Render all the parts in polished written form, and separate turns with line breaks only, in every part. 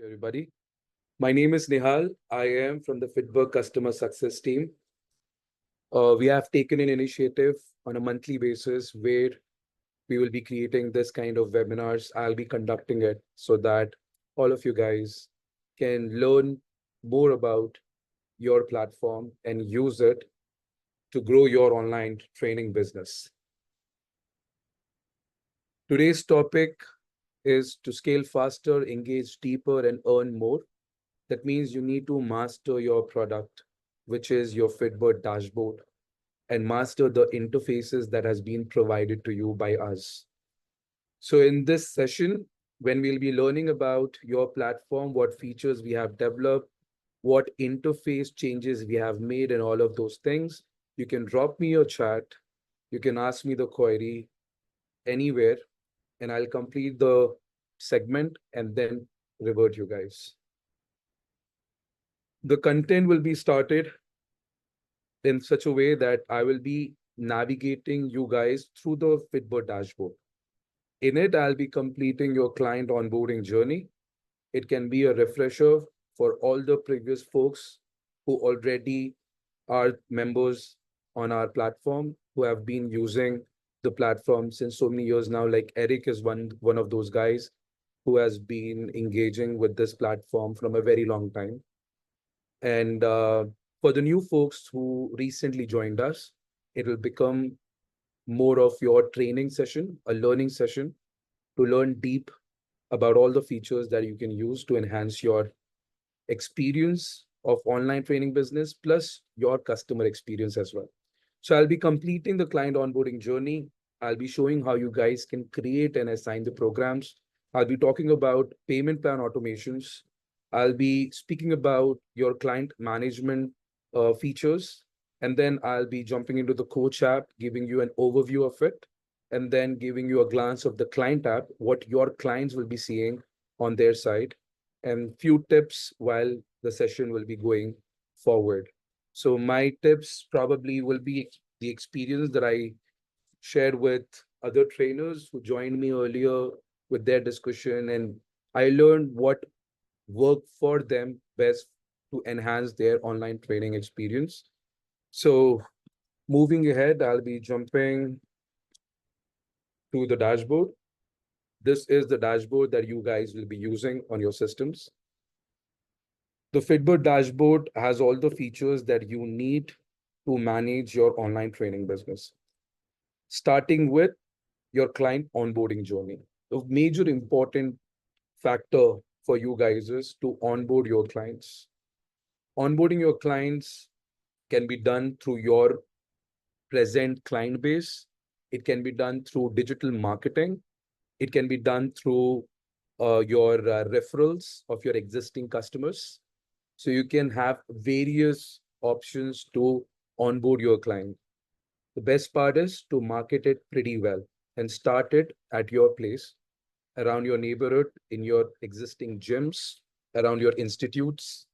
Everybody. My name is Nihal. I am from the FitBudd Customer Success team. We have taken an initiative on a monthly basis where we will be creating this kind of webinars. I'll be conducting it so that all of you guys can learn more about your platform and use it to grow your online training business. Today's topic is to scale faster, engage deeper, and earn more. That means you need to master your product, which is your FitBudd dashboard, and master the interfaces that has been provided to you by us. So in this session, when we'll be learning about your platform, what features we have developed, what interface changes we have made, and all of those things, you can drop me your chat. You can ask me the query anywhere, and I'll complete the segment and then revert you guys. The content will be started in such a way that I will be navigating you guys through the FitBudd dashboard. In it, I'll be completing your client onboarding journey. It can be a refresher for all the previous folks who already are members on our platform, who have been using the platform since so many years now. Like Eric is one of those guys who has been engaging with this platform from a very long time. And for the new folks who recently joined us, it will become more of your training session, a learning session to learn deep about all the features that you can use to enhance your experience of online training business, plus your customer experience as well. So I'll be completing the client onboarding journey. I'll be showing how you guys can create and assign the programs. I'll be talking about payment plan automations. I'll be speaking about your client management features. And then I'll be jumping into the coach app, giving you an overview of it, and then giving you a glance of the client app, what your clients will be seeing on their side, and few tips while the session will be going forward. So my tips probably will be the experience that I shared with other trainers who joined me earlier with their discussion, and I learned what worked for them best to enhance their online training experience. So moving ahead, I'll be jumping to the dashboard. This is the dashboard that you guys will be using on your systems. The FitBudd dashboard has all the features that you need to manage your online training business, starting with your client onboarding journey. The major important factor for you guys is to onboard your clients. Onboarding your clients can be done through your present client base. It can be done through digital marketing. It can be done through your referrals of your existing customers. So you can have various options to onboard your client. The best part is to market it pretty well and start it at your place, around your neighborhood, in your existing gyms, around your institutes,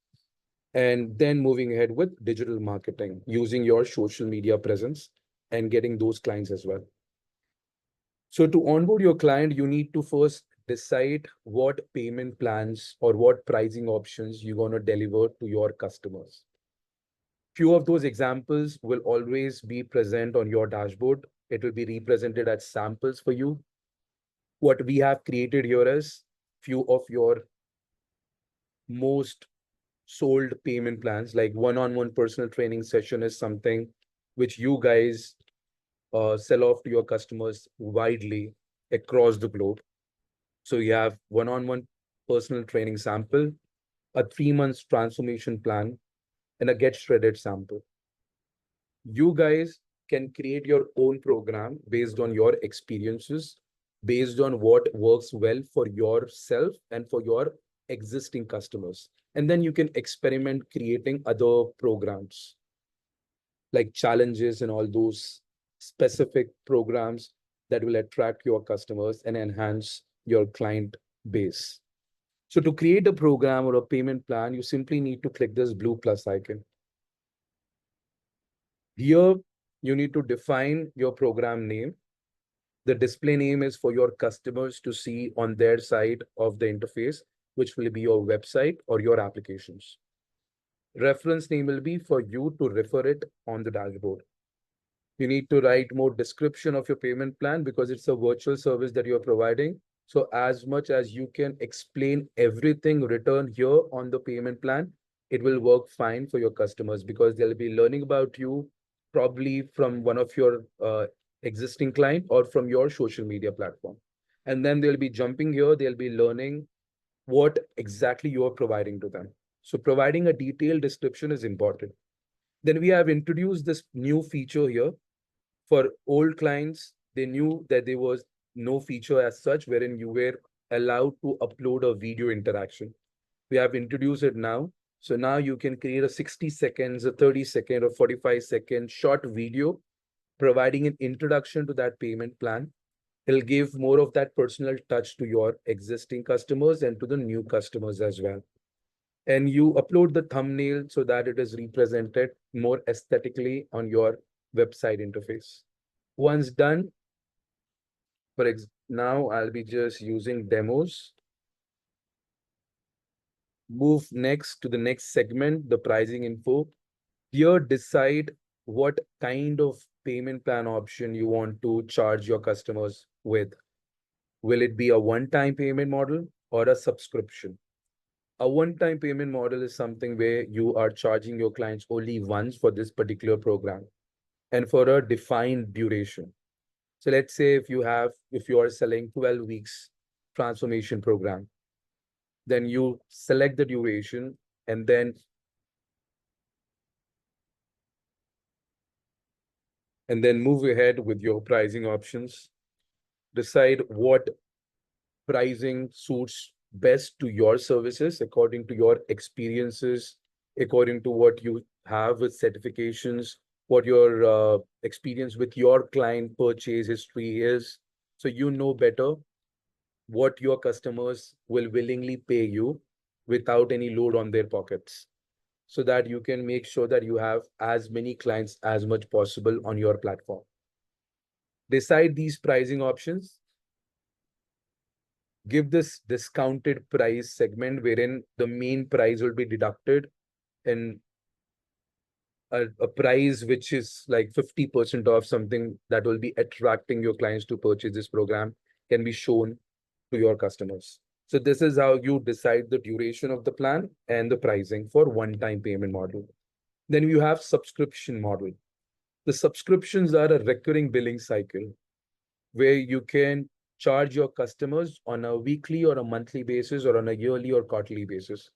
and then moving ahead with digital marketing, using your social media presence and getting those clients as well. So to onboard your client, you need to first decide what payment plans or what pricing options you're going to deliver to your customers. Few of those examples will always be present on your dashboard. It will be represented as samples for you. What we have created here is few of your most sold payment plans, like one-on-one personal training session is something which you guys sell off to your customers widely across the globe. So you have one-on-one personal training sample, a 3 months transformation plan, and a get shredded sample. You guys can create your own program based on your experiences, based on what works well for yourself and for your existing customers. And then you can experiment creating other programs like challenges and all those specific programs that will attract your customers and enhance your client base. So to create a program or a payment plan, you simply need to click this blue plus icon. Here, you need to define your program name. The display name is for your customers to see on their side of the interface. which will be your website or your applications. Reference name will be for you to refer it on the dashboard. You need to write more description of your payment plan because it's a virtual service that you're providing. So as much as you can explain everything written here on the payment plan, it will work fine for your customers because they'll be learning about you probably from one of your existing client or from your social media platform. And then they'll be jumping here, they'll be learning what exactly you are providing to them. So providing a detailed description is important. Then we have introduced this new feature here. For old clients, they knew that there was no feature as such wherein you were allowed to upload a video interaction. We have introduced it now. So now you can create a 60 seconds, a 30-second, or 45-second short video providing an introduction to that payment plan. It'll give more of that personal touch to your existing customers and to the new customers as well. And you upload the thumbnail so that it is represented more aesthetically on your website interface. Once done, now I'll be just using demos. Move next to the next segment, the pricing info. Here, decide what kind of payment plan option you want to charge your customers with. Will it be a one-time payment model or a subscription? A one-time payment model is something where you are charging your clients only once for this particular program and for a defined duration. So let's say if you are selling 12 weeks transformation program, then you select the duration and then move ahead with your pricing options. Decide what pricing suits best to your services according to your experiences, according to what you have with certifications, what your experience with your client purchase history is. So you know better what your customers will willingly pay you without any load on their pockets, so that you can make sure that you have as many clients as much possible on your platform. Decide these pricing options. Give this discounted price segment wherein the main price will be deducted and a price which is like 50% off something that will be attracting your clients to purchase this program can be shown to your customers. So this is how you decide the duration of the plan and the pricing for one-time payment model. Then you have subscription model. The subscriptions are a recurring billing cycle where you can charge your customers on a weekly or a monthly basis or on a yearly or quarterly basis.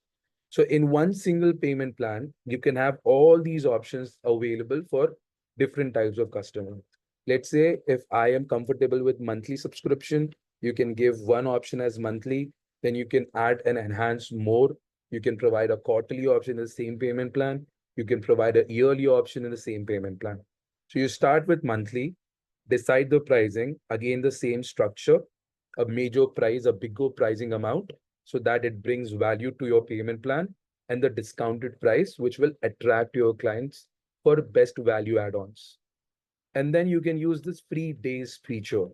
So in one single payment plan, you can have all these options available for different types of customers. Let's say if I am comfortable with monthly subscription, you can give one option as monthly, then you can add and enhance more. You can provide a quarterly option in the same payment plan. You can provide a yearly option in the same payment plan. So you start with monthly, decide the pricing, again, the same structure, a major price, a bigger pricing amount, so that it brings value to your payment plan, and the discounted price, which will attract your clients for best value add-ons. And then you can use this free days feature.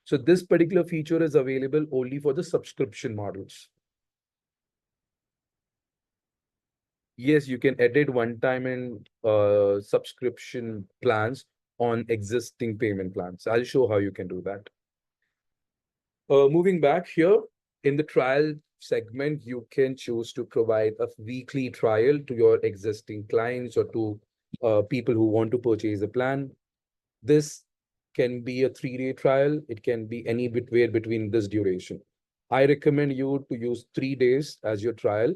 So this particular feature is available only for the subscription models. Yes, you can edit one time in subscription plans on existing payment plans. I'll show how you can do that. Moving back here, in the trial segment, you can choose to provide a weekly trial to your existing clients or to people who want to purchase a plan. This can be a 3-day trial. It can be anywhere between this duration. I recommend you to use 3 days as your trial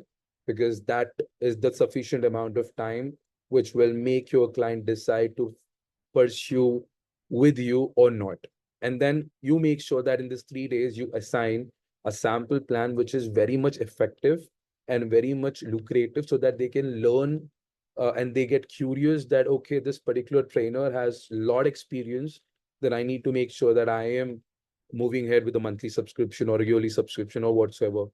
because that is the sufficient amount of time which will make your client decide to pursue with you or not. And then you make sure that in this 3 days, you assign a sample plan which is very much effective and very much lucrative so that they can learn and they get curious that, okay, this particular trainer has a lot experience, then I need to make sure that I am moving ahead with a monthly subscription or a yearly subscription or whatsoever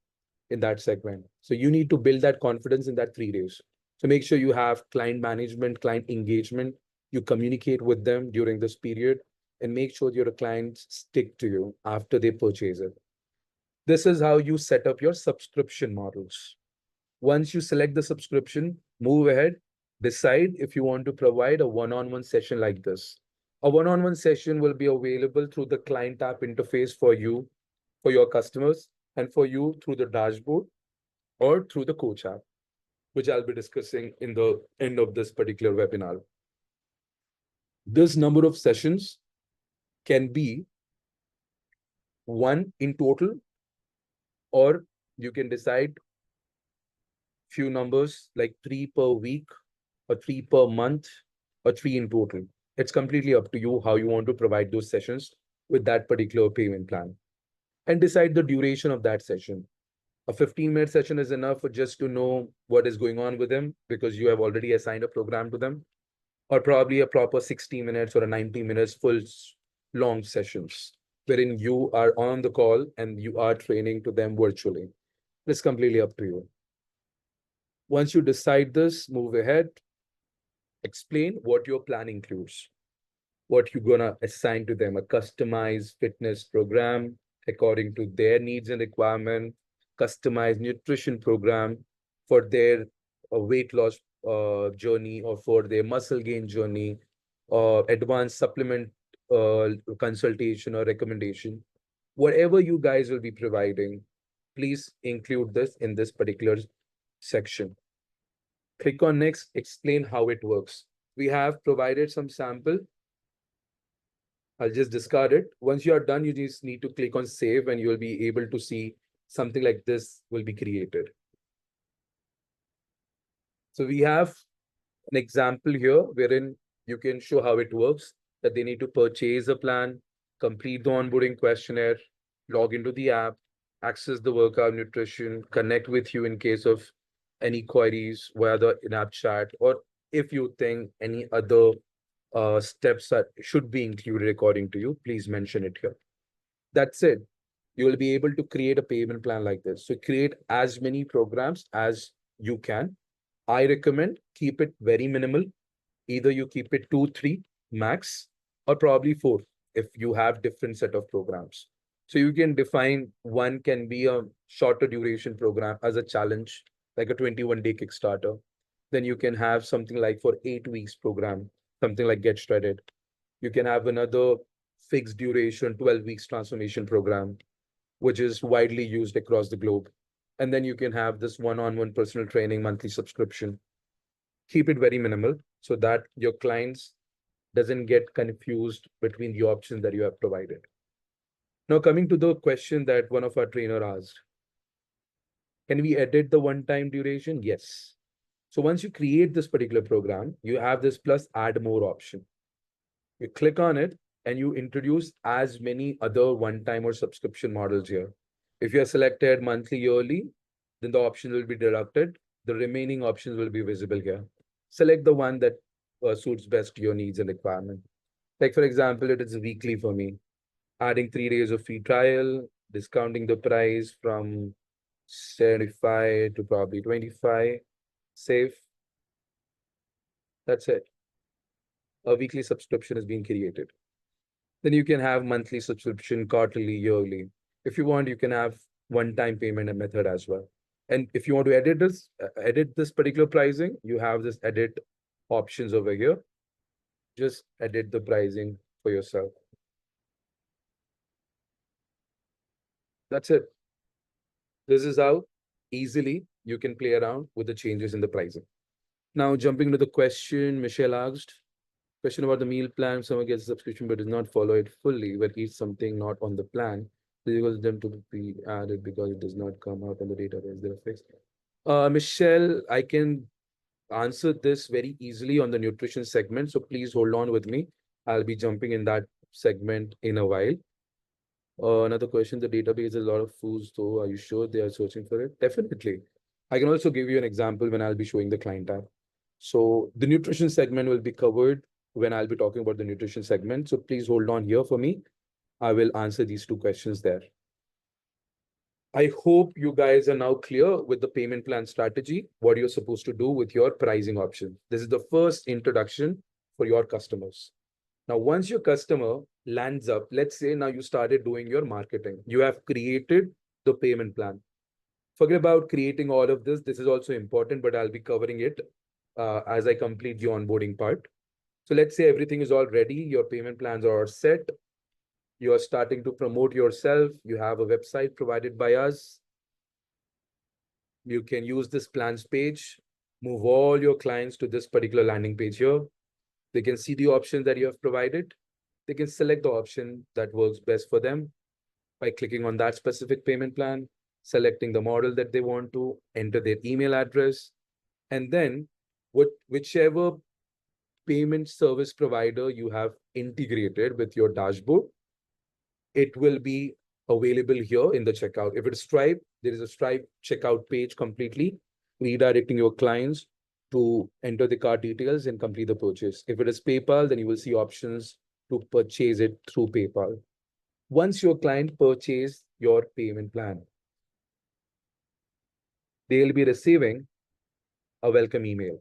in that segment. So you need to build that confidence in that 3 days. So make sure you have client management, client engagement, you communicate with them during this period and make sure your clients stick to you after they purchase it. This is how you set up your subscription models. Once you select the subscription, move ahead, decide if you want to provide a one-on-one session like this. A one-on-one session will be available through the client app interface for you, for your customers, and for you through the dashboard or through the coach app, which I'll be discussing in the end of this particular webinar. This number of sessions can be one in total, or you can decide few numbers like 3 per week or 3 per month or 3 in total. It's completely up to you how you want to provide those sessions with that particular payment plan, and decide the duration of that session. A 15-minute session is enough for just to know what is going on with them because you have already assigned a program to them, or probably a proper 60 minutes or a 90 minutes full long sessions wherein you are on the call and you are training to them virtually. It's completely up to you. Once you decide this, move ahead, explain what your plan includes, what you're gonna assign to them, a customized fitness program according to their needs and requirement, customized nutrition program for their weight loss journey or for their muscle gain journey, or advanced supplement consultation or recommendation. Whatever you guys will be providing, please include this in this particular section. Click on next, explain how it works. We have provided some sample. I'll just discard it. Once you are done, you just need to click on save and you will be able to see something like this will be created. So we have an example here wherein you can show how it works, that they need to purchase a plan, complete the onboarding questionnaire, log into the app, access the workout nutrition, connect with you in case of any queries via the in-app chat, or if you think any other steps that should be included according to you, please mention it here. That's it. You will be able to create a payment plan like this. So create as many programs as you can. I recommend keep it very minimal. Either you keep it 2, 3 max, or probably 4 if you have different set of programs. So you can define one can be a shorter duration program as a challenge, like a 21-day Kickstarter. Then you can have something like for 8 weeks program, something like Get Shredded. You can have another fixed duration 12 weeks transformation program, which is widely used across the globe. And then you can have this one-on-one personal training monthly subscription. Keep it very minimal so that your clients doesn't get confused between the options that you have provided. Now, coming to the question that one of our trainer asked, can we edit the one-time duration? Yes. So once you create this particular program, you have this plus add more option. You click on it and you introduce as many other one-time or subscription models here. If you are selected monthly, yearly, then the option will be deducted. The remaining options will be visible here. Select the one that suits best to your needs and requirement. Like for example, it is weekly for me. Adding 3 days of free trial, discounting the price from 75 to probably 25, save. That's it. A weekly subscription is being created. Then you can have monthly subscription, quarterly, yearly. If you want, you can have one-time payment method as well. And if you want to edit this particular pricing, you have this edit options over here. Just edit the pricing for yourself. That's it. This is how easily you can play around with the changes in the pricing. Now, jumping to the question Michelle asked, question about the meal plan. Someone gets a subscription but does not follow it fully, but eats something not on the plan. This equals them to be added because it does not come up in the database. They're fixed. Michelle, I can answer this very easily on the nutrition segment. So please hold on with me. I'll be jumping in that segment in a while. Another question, the database is a lot of foods, though. Are you sure they are searching for it? Definitely. I can also give you an example when I'll be showing the client tab. So the nutrition segment will be covered when I'll be talking about the nutrition segment. So please hold on here for me. I will answer these 2 questions there. I hope you guys are now clear with the payment plan strategy, what you're supposed to do with your pricing option. This is the first introduction for your customers. Now, once your customer lands up, let's say now you started doing your marketing. You have created the payment plan. Forget about creating all of this. This is also important, but I'll be covering it as I complete the onboarding part. So let's say everything is all ready. Your payment plans are set. You are starting to promote yourself. You have a website provided by us. You can use this plans page, move all your clients to this particular landing page here. They can see the options that you have provided. They can select the option that works best for them by clicking on that specific payment plan, selecting the model that they want to, enter their email address, and then whichever payment service provider you have integrated with your dashboard, it will be available here in the checkout. If it's Stripe, there is a Stripe checkout page completely redirecting your clients to enter the card details and complete the purchase. If it is PayPal, then you will see options to purchase it through PayPal. Once your client purchase your payment plan, they'll be receiving a welcome email.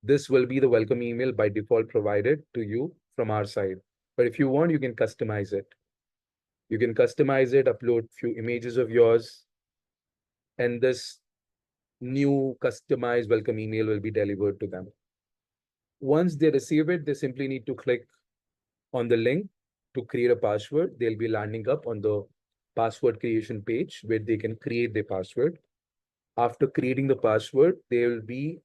This will be the welcome email by default provided to you from our side. But if you want, you can customize it. You can customize it, upload few images of yours, and this new customized welcome email will be delivered to them. Once they receive it, they simply need to click on the link to create a password. They'll be landing up on the password creation page where they can create their password. After creating the password, they will be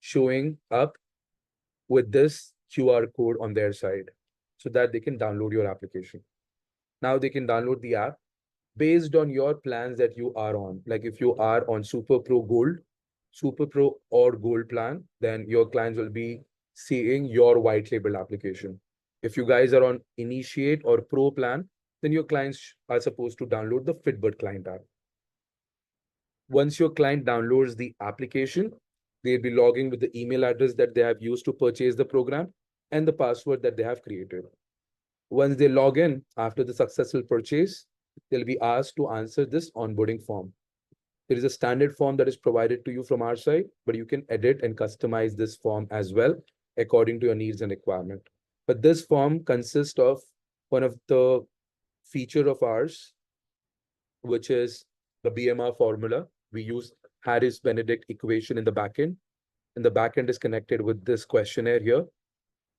showing up with this QR code on their side so that they can download your application. Now they can download the app based on your plans that you are on. Like if you are on Super Pro Gold, Super Pro or Gold plan, then your clients will be seeing your white label application. If you guys are on Initiate or Pro plan, then your clients are supposed to download the FitBudd Client app. Once your client downloads the application, they'll be logging with the email address that they have used to purchase the program and the password that they have created. Once they log in after the successful purchase, they'll be asked to answer this onboarding form. There is a standard form that is provided to you from our side, but you can edit and customize this form as well according to your needs and requirement. But this form consists of one of the feature of ours, which is the BMR formula. We use Harris-Benedict equation in the backend, and the backend is connected with this questionnaire here.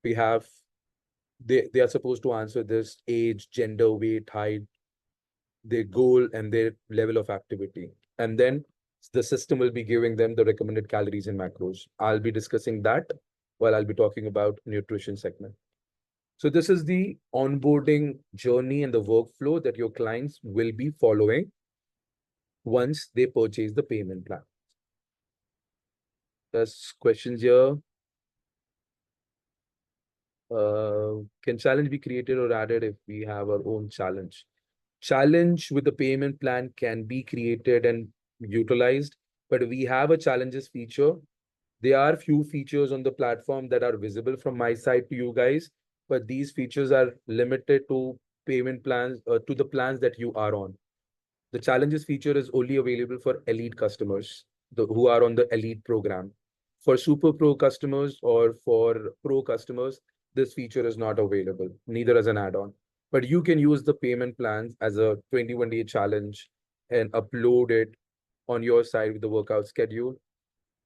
We have they are supposed to answer this age, gender, weight, height, their goal, and their level of activity. And then the system will be giving them the recommended calories and macros. I'll be discussing that while I'll be talking about nutrition segment. So this is the onboarding journey and the workflow that your clients will be following once they purchase the payment plan. There's questions here. Can challenge be created or added if we have our own challenge? Challenge with the payment plan can be created and utilized, but we have a challenges feature. There are few features on the platform that are visible from my side to you guys, but these features are limited to payment plans, to the plans that you are on. The challenges feature is only available for elite customers who are on the elite program. For super pro customers or for pro customers, this feature is not available, neither as an add-on. But you can use the payment plans as a 21-day challenge and upload it on your side with the workout schedule.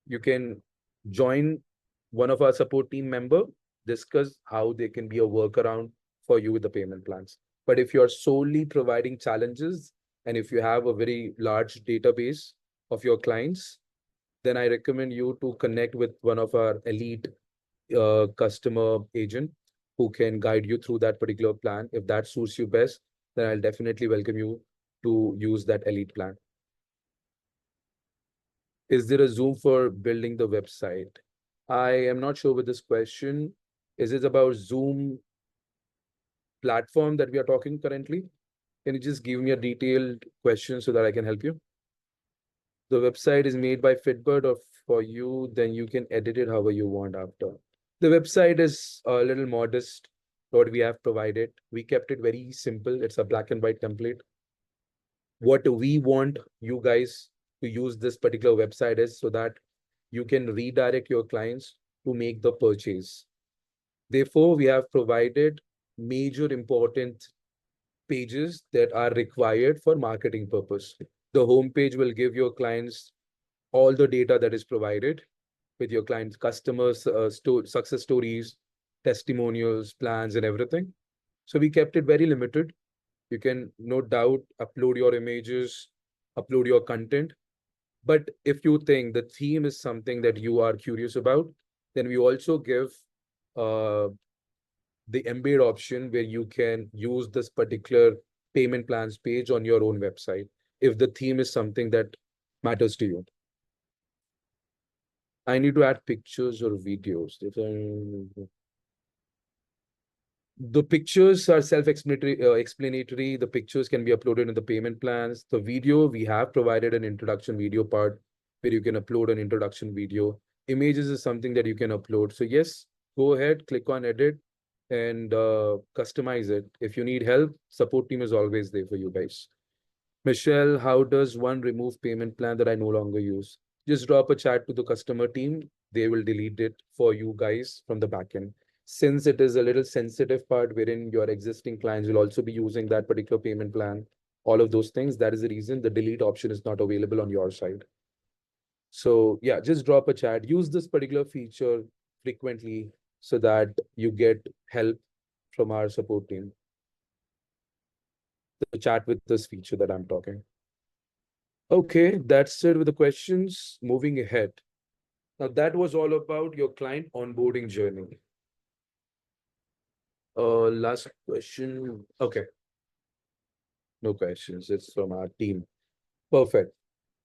You can join one of our support team member, discuss how they can be a workaround for you with the payment plans. But if you're solely providing challenges, and if you have a very large database of your clients, then I recommend you to connect with one of our elite customer agent who can guide you through that particular plan. If that suits you best, then I'll definitely welcome you to use that elite plan. Is there a Zoom for building the website? I am not sure with this question. Is it about Zoom platform that we are talking currently? Can you just give me a detailed question so that I can help you? The website is made by FitBudd or for you, then you can edit it however you want after. The website is a little modest, what we have provided. We kept it very simple. It's a black and white template. What we want you guys to use this particular website is so that you can redirect your clients to make the purchase. Therefore, we have provided major important pages that are required for marketing purpose. The home page will give your clients all the data that is provided with your clients, customers, success stories, testimonials, plans, and everything. So we kept it very limited. You can no doubt upload your images, upload your content. But if you think the theme is something that you are curious about, then we also give uh, the embed option where you can use this particular payment plans page on your own website if the theme is something that matters to you. I need to add pictures or videos. The pictures are self-explanatory. Explanatory. The pictures can be uploaded in the payment plans. The video, we have provided an introduction video part where you can upload an introduction video. Images is something that you can upload. So yes, go ahead, click on edit and customize it. If you need help, support team is always there for you guys. Michelle, how does one remove payment plan that I no longer use? Just drop a chat to the customer team. They will delete it for you guys from the backend. Since it is a little sensitive part wherein your existing clients will also be using that particular payment plan, all of those things, that is the reason the delete option is not available on your side. So yeah, just drop a chat. Use this particular feature frequently so that you get help from our support team. The chat with this feature that I'm talking. Okay, that's it with the questions. Moving ahead. Now that was all about your client onboarding journey. Last question. Okay, no questions. It's from our team. Perfect.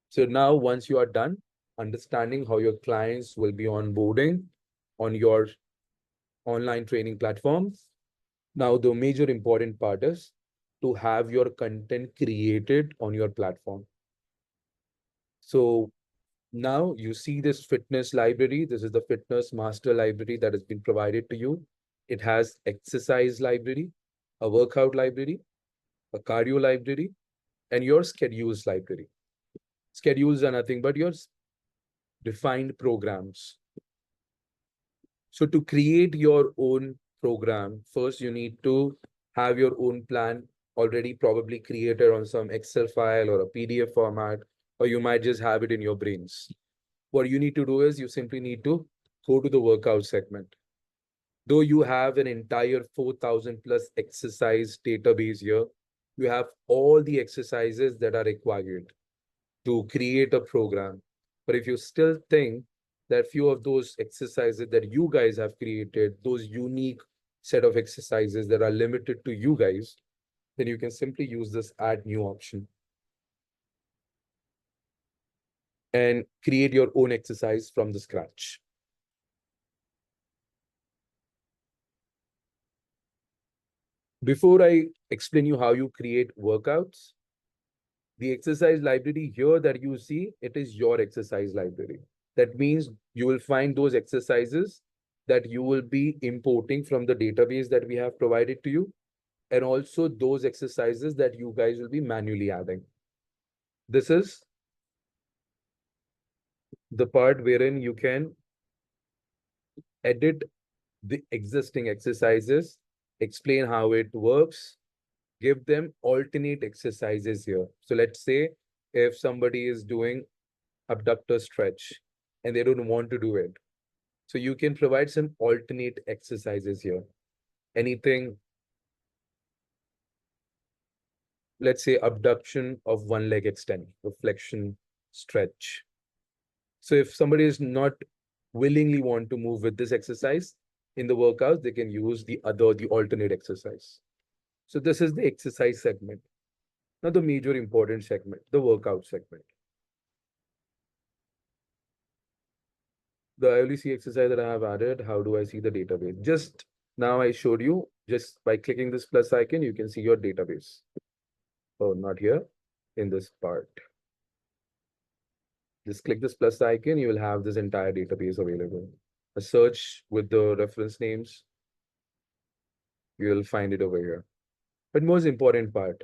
So now once you are done understanding how your clients will be onboarding on your online training platforms, now the major important part is to have your content created on your platform. So now you see this fitness library. This is the fitness master library that has been provided to you. It has exercise library, a workout library, a cardio library, and your schedules library. Schedules are nothing but your defined programs. So to create your own program, first you need to have your own plan already probably created on some Excel file or a PDF format, or you might just have it in your brains. What you need to do is you simply need to go to the workout segment. Though you have an entire 4,000 plus exercise database here, you have all the exercises that are required to create a program. But if you still think that few of those exercises that you guys have created, those unique set of exercises that are limited to you guys, then you can simply use this add new option and create your own exercise from the scratch. Before I explain you how you create workouts, the exercise library here that you see, it is your exercise library. That means you will find those exercises that you will be importing from the database that we have provided to you, and also those exercises that you guys will be manually adding. This is the part wherein you can edit the existing exercises, explain how it works, give them alternate exercises here. So let's say if somebody is doing abductor stretch and they don't want to do it, so you can provide some alternate exercises here. Anything, let's say abduction of one leg extend, flexion, stretch. So if somebody is not willingly want to move with this exercise in the workouts, they can use the alternate exercise. So this is the exercise segment. Now the major important segment, the workout segment. The ILC exercise that I have added, how do I see the database? Just now I showed you, just by clicking this plus icon, you can see your database. Oh, not here, in this part. Just click this plus icon, you will have this entire database available. A search with the reference names, you will find it over here. But most important part,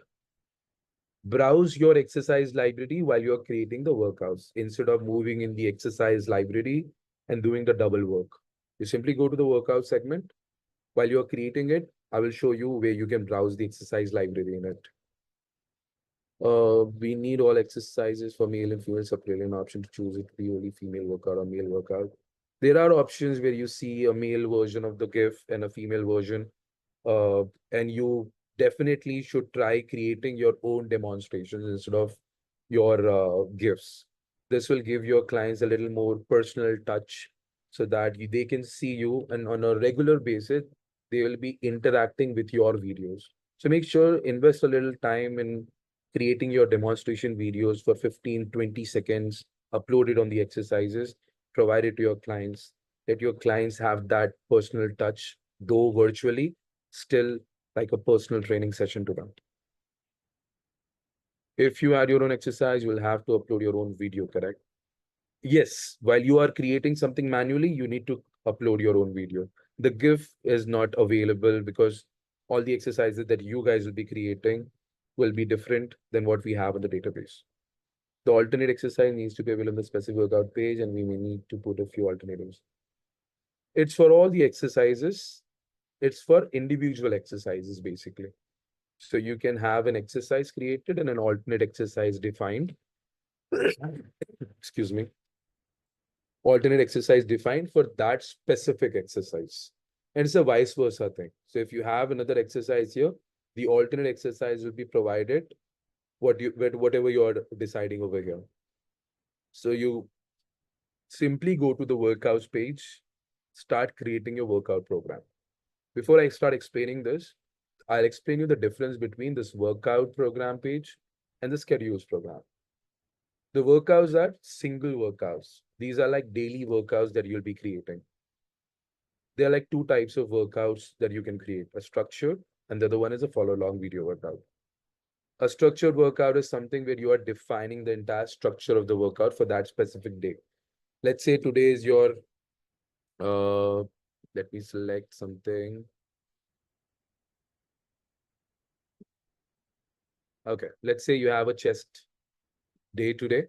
browse your exercise library while you're creating the workouts instead of moving in the exercise library and doing the double work. You simply go to the workout segment while you're creating it. I will show you where you can browse the exercise library in it. We need all exercises for male and female separately, an option to choose it to be only female workout or male workout. There are options where you see a male version of the GIF and a female version. And you definitely should try creating your own demonstrations instead of your GIFs. This will give your clients a little more personal touch so that they can see you, and on a regular basis, they will be interacting with your videos. So make sure invest a little time in creating your demonstration videos for 15, 20 seconds, upload it on the exercises, provide it to your clients. Let your clients have that personal touch, though virtually, still like a personal training session to them. If you add your own exercise, you will have to upload your own video, correct? Yes, while you are creating something manually, you need to upload your own video. The GIF is not available because all the exercises that you guys will be creating will be different than what we have in the database. The alternate exercise needs to be available on the specific workout page, and we may need to put a few alternatives. It's for all the exercises. It's for individual exercises, basically. So you can have an exercise created and an alternate exercise defined. Excuse me. Alternate exercise defined for that specific exercise. And it's a vice versa thing. So if you have another exercise here, the alternate exercise will be provided whatever you're deciding over here. So you simply go to the workouts page, start creating your workout program. Before I start explaining this, I'll explain you the difference between this workout program page and the schedules program. The workouts are single workouts. These are like daily workouts that you'll be creating. There are like two types of workouts that you can create, a structured and the other one is a follow along video workout. A structured workout is something where you are defining the entire structure of the workout for that specific day. Let's say today is your, let me select something. Okay, let's say you have a chest day today.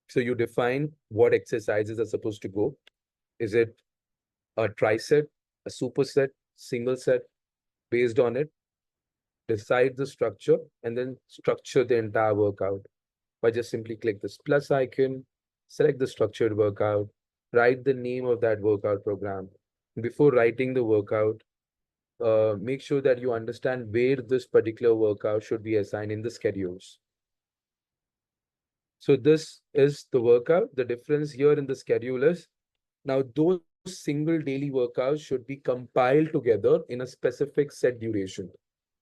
So you define what exercises are supposed to go. Is it a tricep, a superset, single set? Based on it, decide the structure and then structure the entire workout by just simply click this plus icon, select the structured workout, write the name of that workout program. Before writing the workout, make sure that you understand where this particular workout should be assigned in the schedules. So this is the workout. The difference here in the schedule is now those single daily workouts should be compiled together in a specific set duration.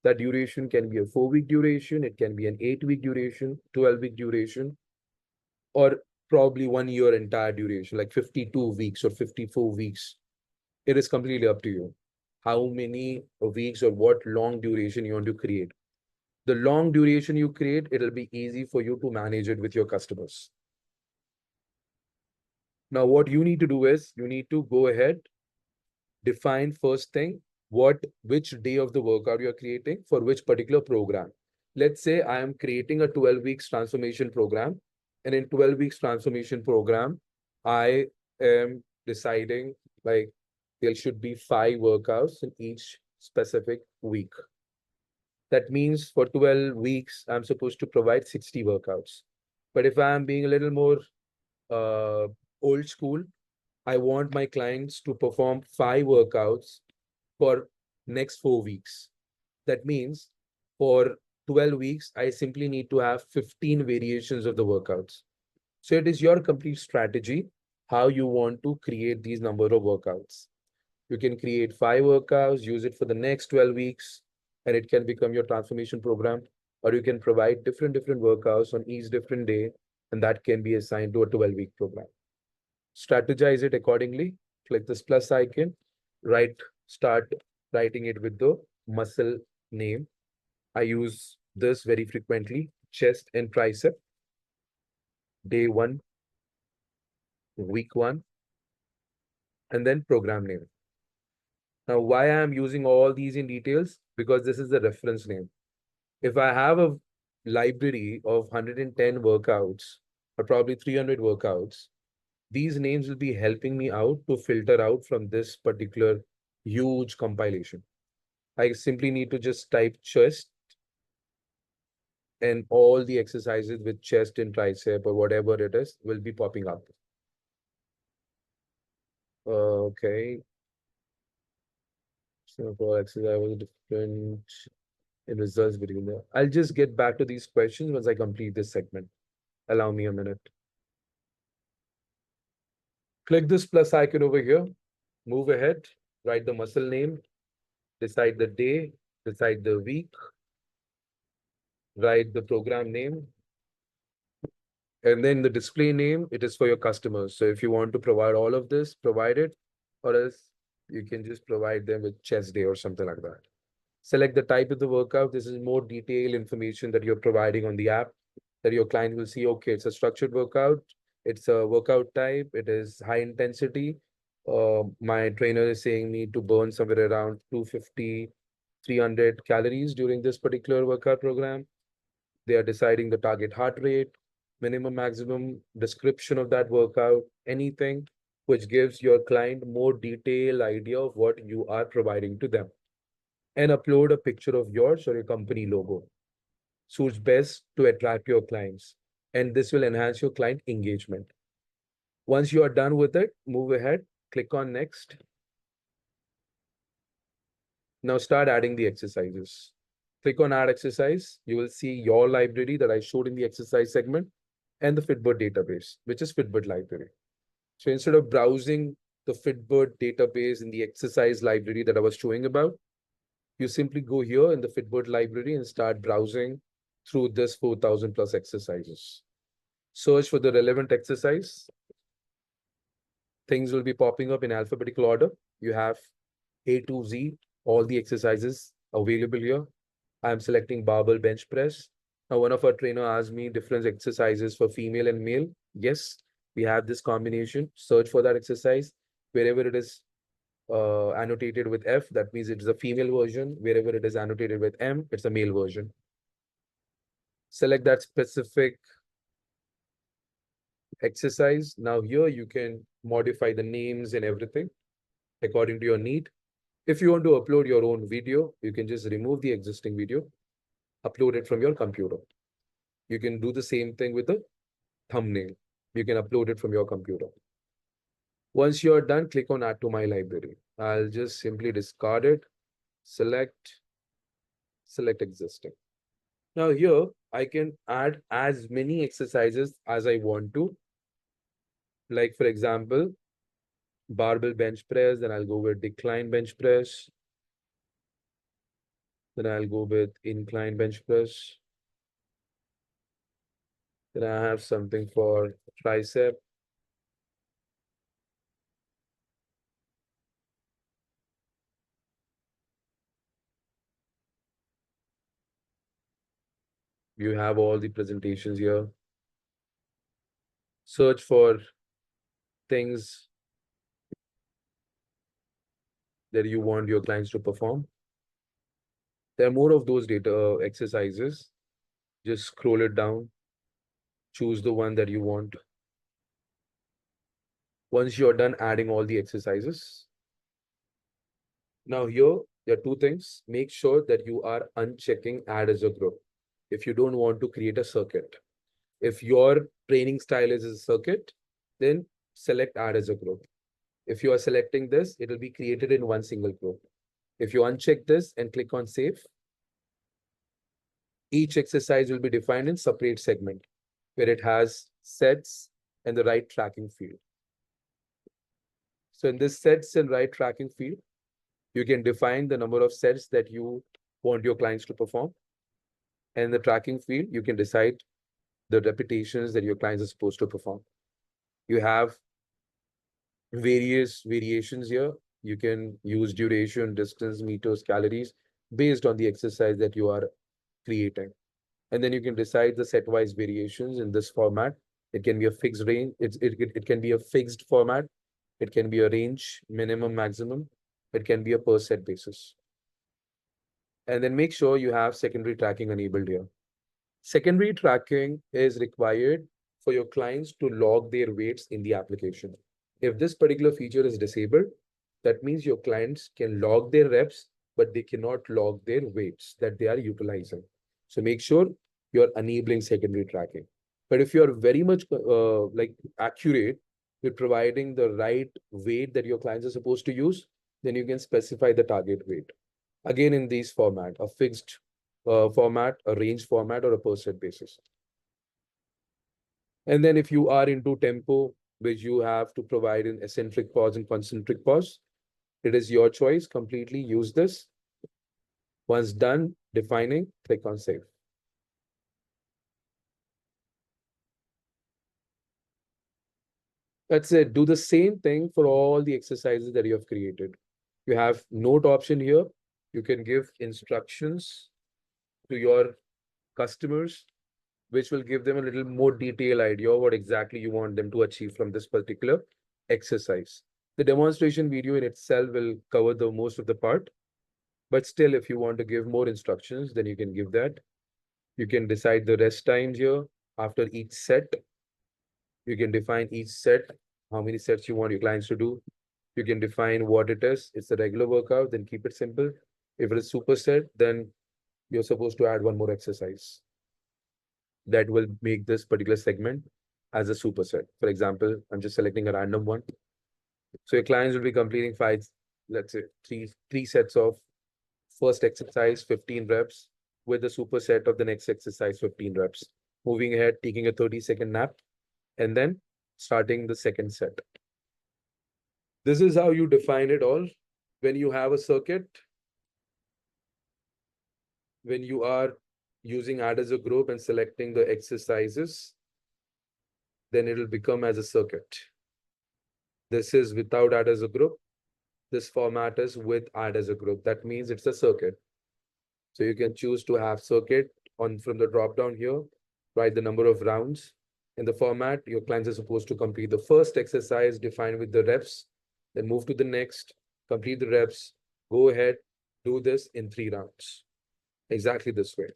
That duration can be a 4-week duration, it can be an 8-week duration, 12-week duration, or probably 1 year entire duration, like 52 weeks or 54 weeks. It is completely up to you. How many weeks or what long duration you want to create. The long duration you create, it'll be easy for you to manage it with your customers. Now, what you need to do is you need to go ahead, define first thing, which day of the workout you're creating for which particular program. Let's say I am creating a 12 weeks transformation program. And in 12 weeks transformation program, I am deciding like there should be 5 workouts in each specific week. That means for 12 weeks, I'm supposed to provide 60 workouts. But if I'm being a little more uh, old school, I want my clients to perform 5 workouts for next 4 weeks. That means for 12 weeks, I simply need to have 15 variations of the workouts. So it is your complete strategy how you want to create these number of workouts. You can create 5 workouts, use it for the next 12 weeks, and it can become your transformation program. Or you can provide different workouts on each different day, and that can be assigned to a 12-week program. Strategize it accordingly. Click this plus icon, start writing it with the muscle name. I use this very frequently, chest and tricep. Day 1, week 1, and then program name. Now, why I'm using all these in details? Because this is the reference name. If I have a library of 110 workouts or probably 300 workouts, these names will be helping me out to filter out from this particular huge compilation. I simply need to just type chest and all the exercises with chest and tricep or whatever it is will be popping up. Okay. So for exercise was different in results between the. I'll just get back to these questions once I complete this segment. Allow me a minute. Click this plus icon over here. Move ahead. Write the muscle name. Decide the day. Decide the week. Write the program name. And then the display name, it is for your customers. So if you want to provide all of this, provide it, or else you can just provide them with chest day or something like that. Select the type of the workout. This is more detailed information that you're providing on the app that your client will see, okay, it's a structured workout. It's a workout type. It is high intensity. My trainer is saying me to burn somewhere around 250, 300 calories during this particular workout program. They are deciding the target heart rate, minimum, maximum, description of that workout, anything which gives your client more detailed idea of what you are providing to them. And upload a picture of yours or your company logo. Suits best to attract your clients. And this will enhance your client engagement. Once you are done with it, move ahead, click on next. Now start adding the exercises. Click on add exercise. You will see your library that I showed in the exercise segment and the FitBudd database, which is FitBudd library. So instead of browsing the FitBudd database in the exercise library that I was showing about, you simply go here in the FitBudd library and start browsing through this 4,000 plus exercises. Search for the relevant exercise. Things will be popping up in alphabetical order. You have A to Z, all the exercises available here. I'm selecting barbell bench press. Now, one of our trainer asked me different exercises for female and male. Yes, we have this combination. Search for that exercise. Wherever it is annotated with F, that means it is a female version. Wherever it is annotated with M, it's a male version. Select that specific exercise. Now here you can modify the names and everything according to your need. If you want to upload your own video, you can just remove the existing video, upload it from your computer. You can do the same thing with the thumbnail. You can upload it from your computer. Once you're done, click on add to my library. I'll just simply discard it, select existing. Now here, I can add as many exercises as I want to. Like for example, barbell bench press, then I'll go with decline bench press. Then I'll go with incline bench press. Then I have something for tricep. You have all the presentations here. Search for things that you want your clients to perform. There are more of those data exercises. Just scroll it down. Choose the one that you want. Once you're done adding all the exercises. Now here, there are two things. Make sure that you are unchecking add as a group. If you don't want to create a circuit. If your training style is a circuit, then select add as a group. If you are selecting this, it will be created in one single group. If you uncheck this and click on save, each exercise will be defined in separate segment where it has sets and the right tracking field. So in this sets and right tracking field, you can define the number of sets that you want your clients to perform. And in the tracking field, you can decide the repetitions that your clients are supposed to perform. You have various variations here. You can use duration, distance, meters, calories based on the exercise that you are creating. And then you can decide the set-wise variations in this format. It can be a fixed range. It can be a fixed format. It can be a range, minimum, maximum. It can be a per set basis. And then make sure you have secondary tracking enabled here. Secondary tracking is required for your clients to log their weights in the application. If this particular feature is disabled, That means your clients can log their reps, but they cannot log their weights that they are utilizing. So make sure you're enabling secondary tracking. But if you're very much like accurate with providing the right weight that your clients are supposed to use, then you can specify the target weight. Again, in these format, a fixed format, a range format, or a percent basis. And then if you are into tempo, which you have to provide in eccentric pause and concentric pause, it is your choice. Completely use this. Once done defining, click on save. That's it. Do the same thing for all the exercises that you have created. You have note option here. You can give instructions to your customers, which will give them a little more detailed idea of what exactly you want them to achieve from this particular exercise. The demonstration video in itself will cover the most of the part, but still, if you want to give more instructions, then you can give that. You can decide the rest times here after each set. You can define each set, how many sets you want your clients to do. You can define what it is. It's a regular workout, then keep it simple. If it is superset, then you're supposed to add one more exercise that will make this particular segment as a superset. For example, I'm just selecting a random one. So your clients will be completing five, let's say three sets of first exercise, 15 reps, with the superset of the next exercise, 15 reps. Moving ahead, taking a 30-second nap, and then starting the second set. This is how you define it all. When you have a circuit, when you are using add as a group and selecting the exercises, then it will become as a circuit. This is without add as a group. This format is with add as a group. That means it's a circuit. So you can choose to have circuit on from the drop down here, write the number of rounds. In the format, your clients are supposed to complete the first exercise defined with the reps, then move to the next, complete the reps, go ahead, do this in 3 rounds. Exactly this way.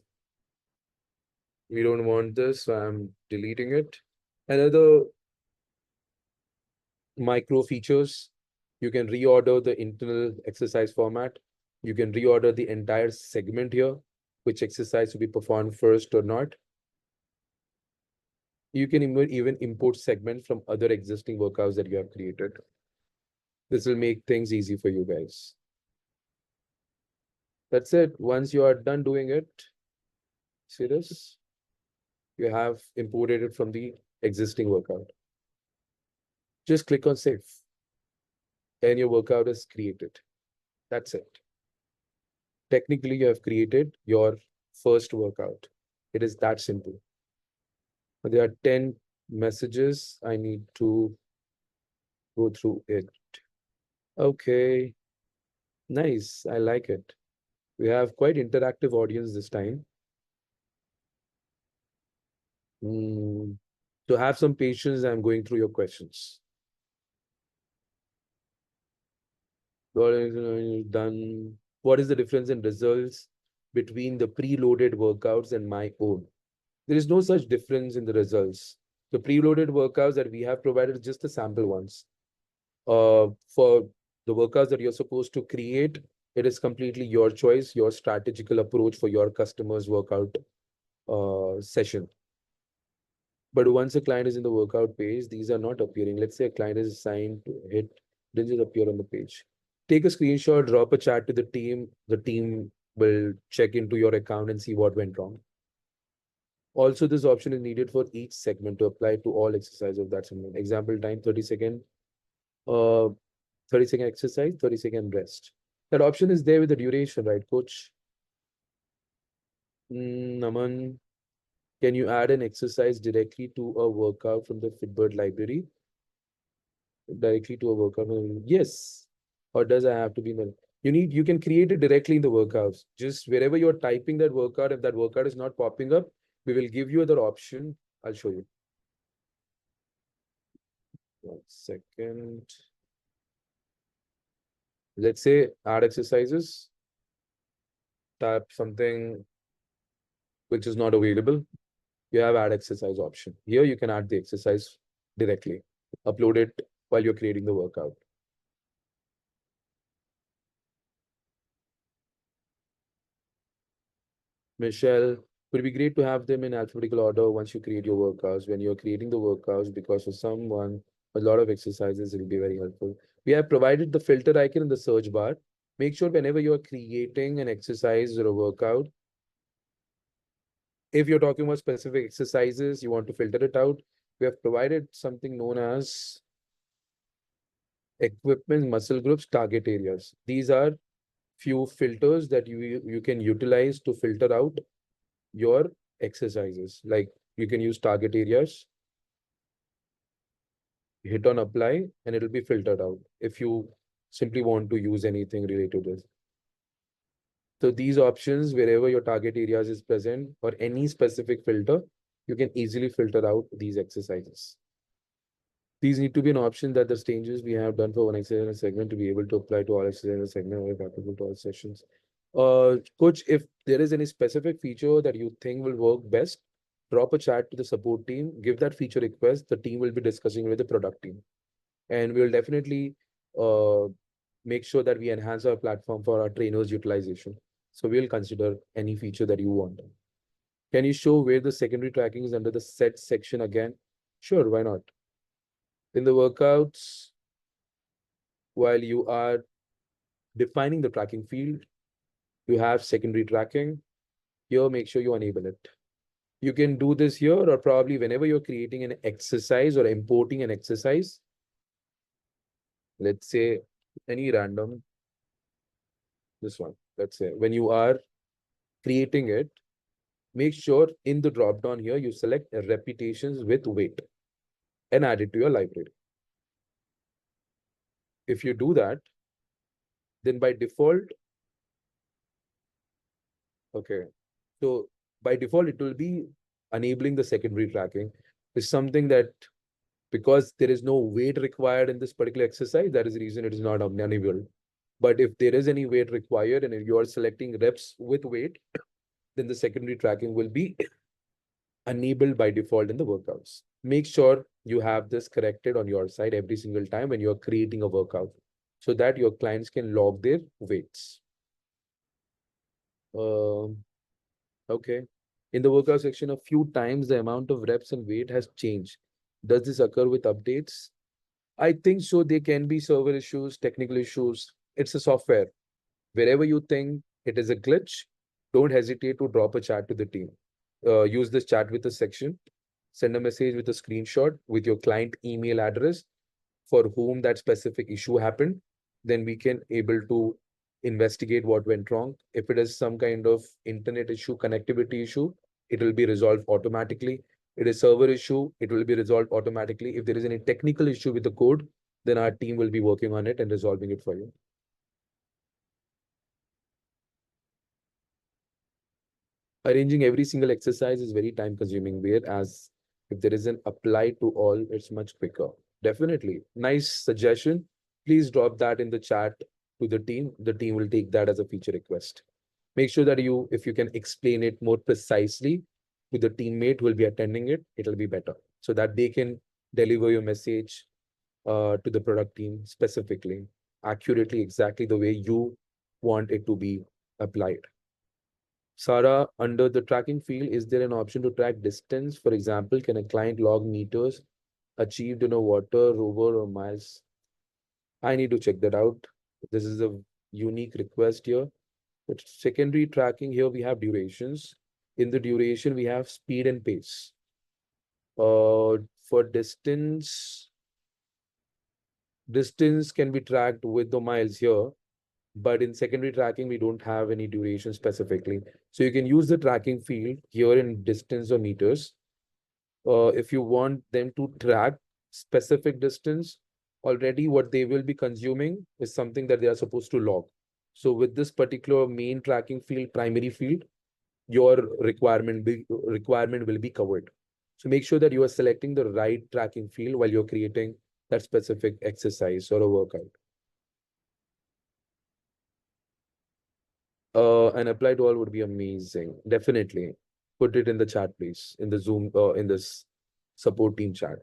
We don't want this, so I'm deleting it. Another micro features, you can reorder the internal exercise format. You can reorder the entire segment here, which exercise to be performed first or not. You can even import segments from other existing workouts that you have created. This will make things easy for you guys. That's it. Once you are done doing it, see this? You have imported it from the existing workout. Just click on save and your workout is created. That's it. Technically, you have created your first workout. It is that simple. But there are 10 messages. I need to go through it. Okay. Nice. I like it. We have quite interactive audience this time. To have some patience, I'm going through your questions. What is done? What is the difference in results between the preloaded workouts and my own? There is no such difference in the results. The preloaded workouts that we have provided just the sample ones. For the workouts that you're supposed to create, it is completely your choice, your strategical approach for your customer's workout session. But once a client is in the workout page, these are not appearing. Let's say a client is assigned to hit, didn't just appear on the page. Take a screenshot, drop a chat to the team. The team will check into your account and see what went wrong. Also, this option is needed for each segment to apply to all exercise of that segment. Example time, 30-second, 30-second exercise, 30-second rest. That option is there with the duration, right, coach? Naman, can you add an exercise directly to a workout from the FitBudd library? Directly to a workout? Yes. Or does I have to be in the... You can create it directly in the workouts. Just wherever you're typing that workout, if that workout is not popping up, we will give you other option. I'll show you. 1 second. Let's say add exercises. Type something which is not available. You have add exercise option. Here you can add the exercise directly. Upload it while you're creating the workout. Michelle, would be great to have them in alphabetical order once you create your workouts. When you're creating the workouts, because for someone, a lot of exercises, it will be very helpful. We have provided the filter icon in the search bar. Make sure whenever you're creating an exercise or a workout, if you're talking about specific exercises, you want to filter it out. We have provided something known as equipment, muscle groups, target areas. These are few filters that you can utilize to filter out your exercises. Like you can use target areas, hit on apply, and it'll be filtered out if you simply want to use anything related to this. So these options, wherever your target areas is present or any specific filter, you can easily filter out these exercises. These need to be an option that the changes we have done for one exercise and segment to be able to apply to all exercises and segment or applicable to all sessions. Coach, if there is any specific feature that you think will work best, drop a chat to the support team, give that feature request. The team will be discussing with the product team. And we'll definitely uh, make sure that we enhance our platform for our trainers' utilization. So we'll consider any feature that you want. Can you show where the secondary tracking is under the set section again? Sure, why not? In the workouts, while you are defining the tracking field, you have secondary tracking. Here, make sure you enable it. You can do this here or probably whenever you're creating an exercise or importing an exercise, let's say any random, this one, let's say when you are creating it, make sure in the drop down here, you select repetitions with weight and add it to your library. If you do that, then by default, okay, so by default, it will be enabling the secondary tracking. Is something that because there is no weight required in this particular exercise, that is the reason it is not enabled. But if there is any weight required and if you are selecting reps with weight, then the secondary tracking will be enabled by default in the workouts. Make sure you have this corrected on your side every single time when you're creating a workout so that your clients can log their weights. Um, okay. In the workout section, a few times the amount of reps and weight has changed. Does this occur with updates? I think so. There can be server issues, technical issues. It's a software. Wherever you think it is a glitch, don't hesitate to drop a chat to the team. Use this chat with a section, send a message with a screenshot with your client email address for whom that specific issue happened. Then we can able to investigate what went wrong. If it is some kind of internet issue, connectivity issue, it will be resolved automatically. It is server issue, it will be resolved automatically. If there is any technical issue with the code, then our team will be working on it and resolving it for you. Arranging every single exercise is very time consuming, whereas if there is an apply to all, it's much quicker. Definitely. Nice suggestion. Please drop that in the chat to the team. The team will take that as a feature request. Make sure that if you can explain it more precisely to the teammate who will be attending it, it'll be better so that they can deliver your message to the product team specifically, accurately, exactly the way you want it to be applied. Sarah, under the tracking field, is there an option to track distance? For example, can a client log meters achieved in a water, rover, or miles? I need to check that out. This is a unique request here. But secondary tracking here, we have durations. In the duration, we have speed and pace. For distance can be tracked with the miles here, but in secondary tracking, we don't have any duration specifically. So you can use the tracking field here in distance or meters. If you want them to track specific distance, already what they will be consuming is something that they are supposed to log. So with this particular main tracking field, primary field, your requirement will be covered. So make sure that you are selecting the right tracking field while you're creating that specific exercise or a workout. And apply to all would be amazing. Definitely. Put it in the chat, please, in the Zoom, in this support team chat.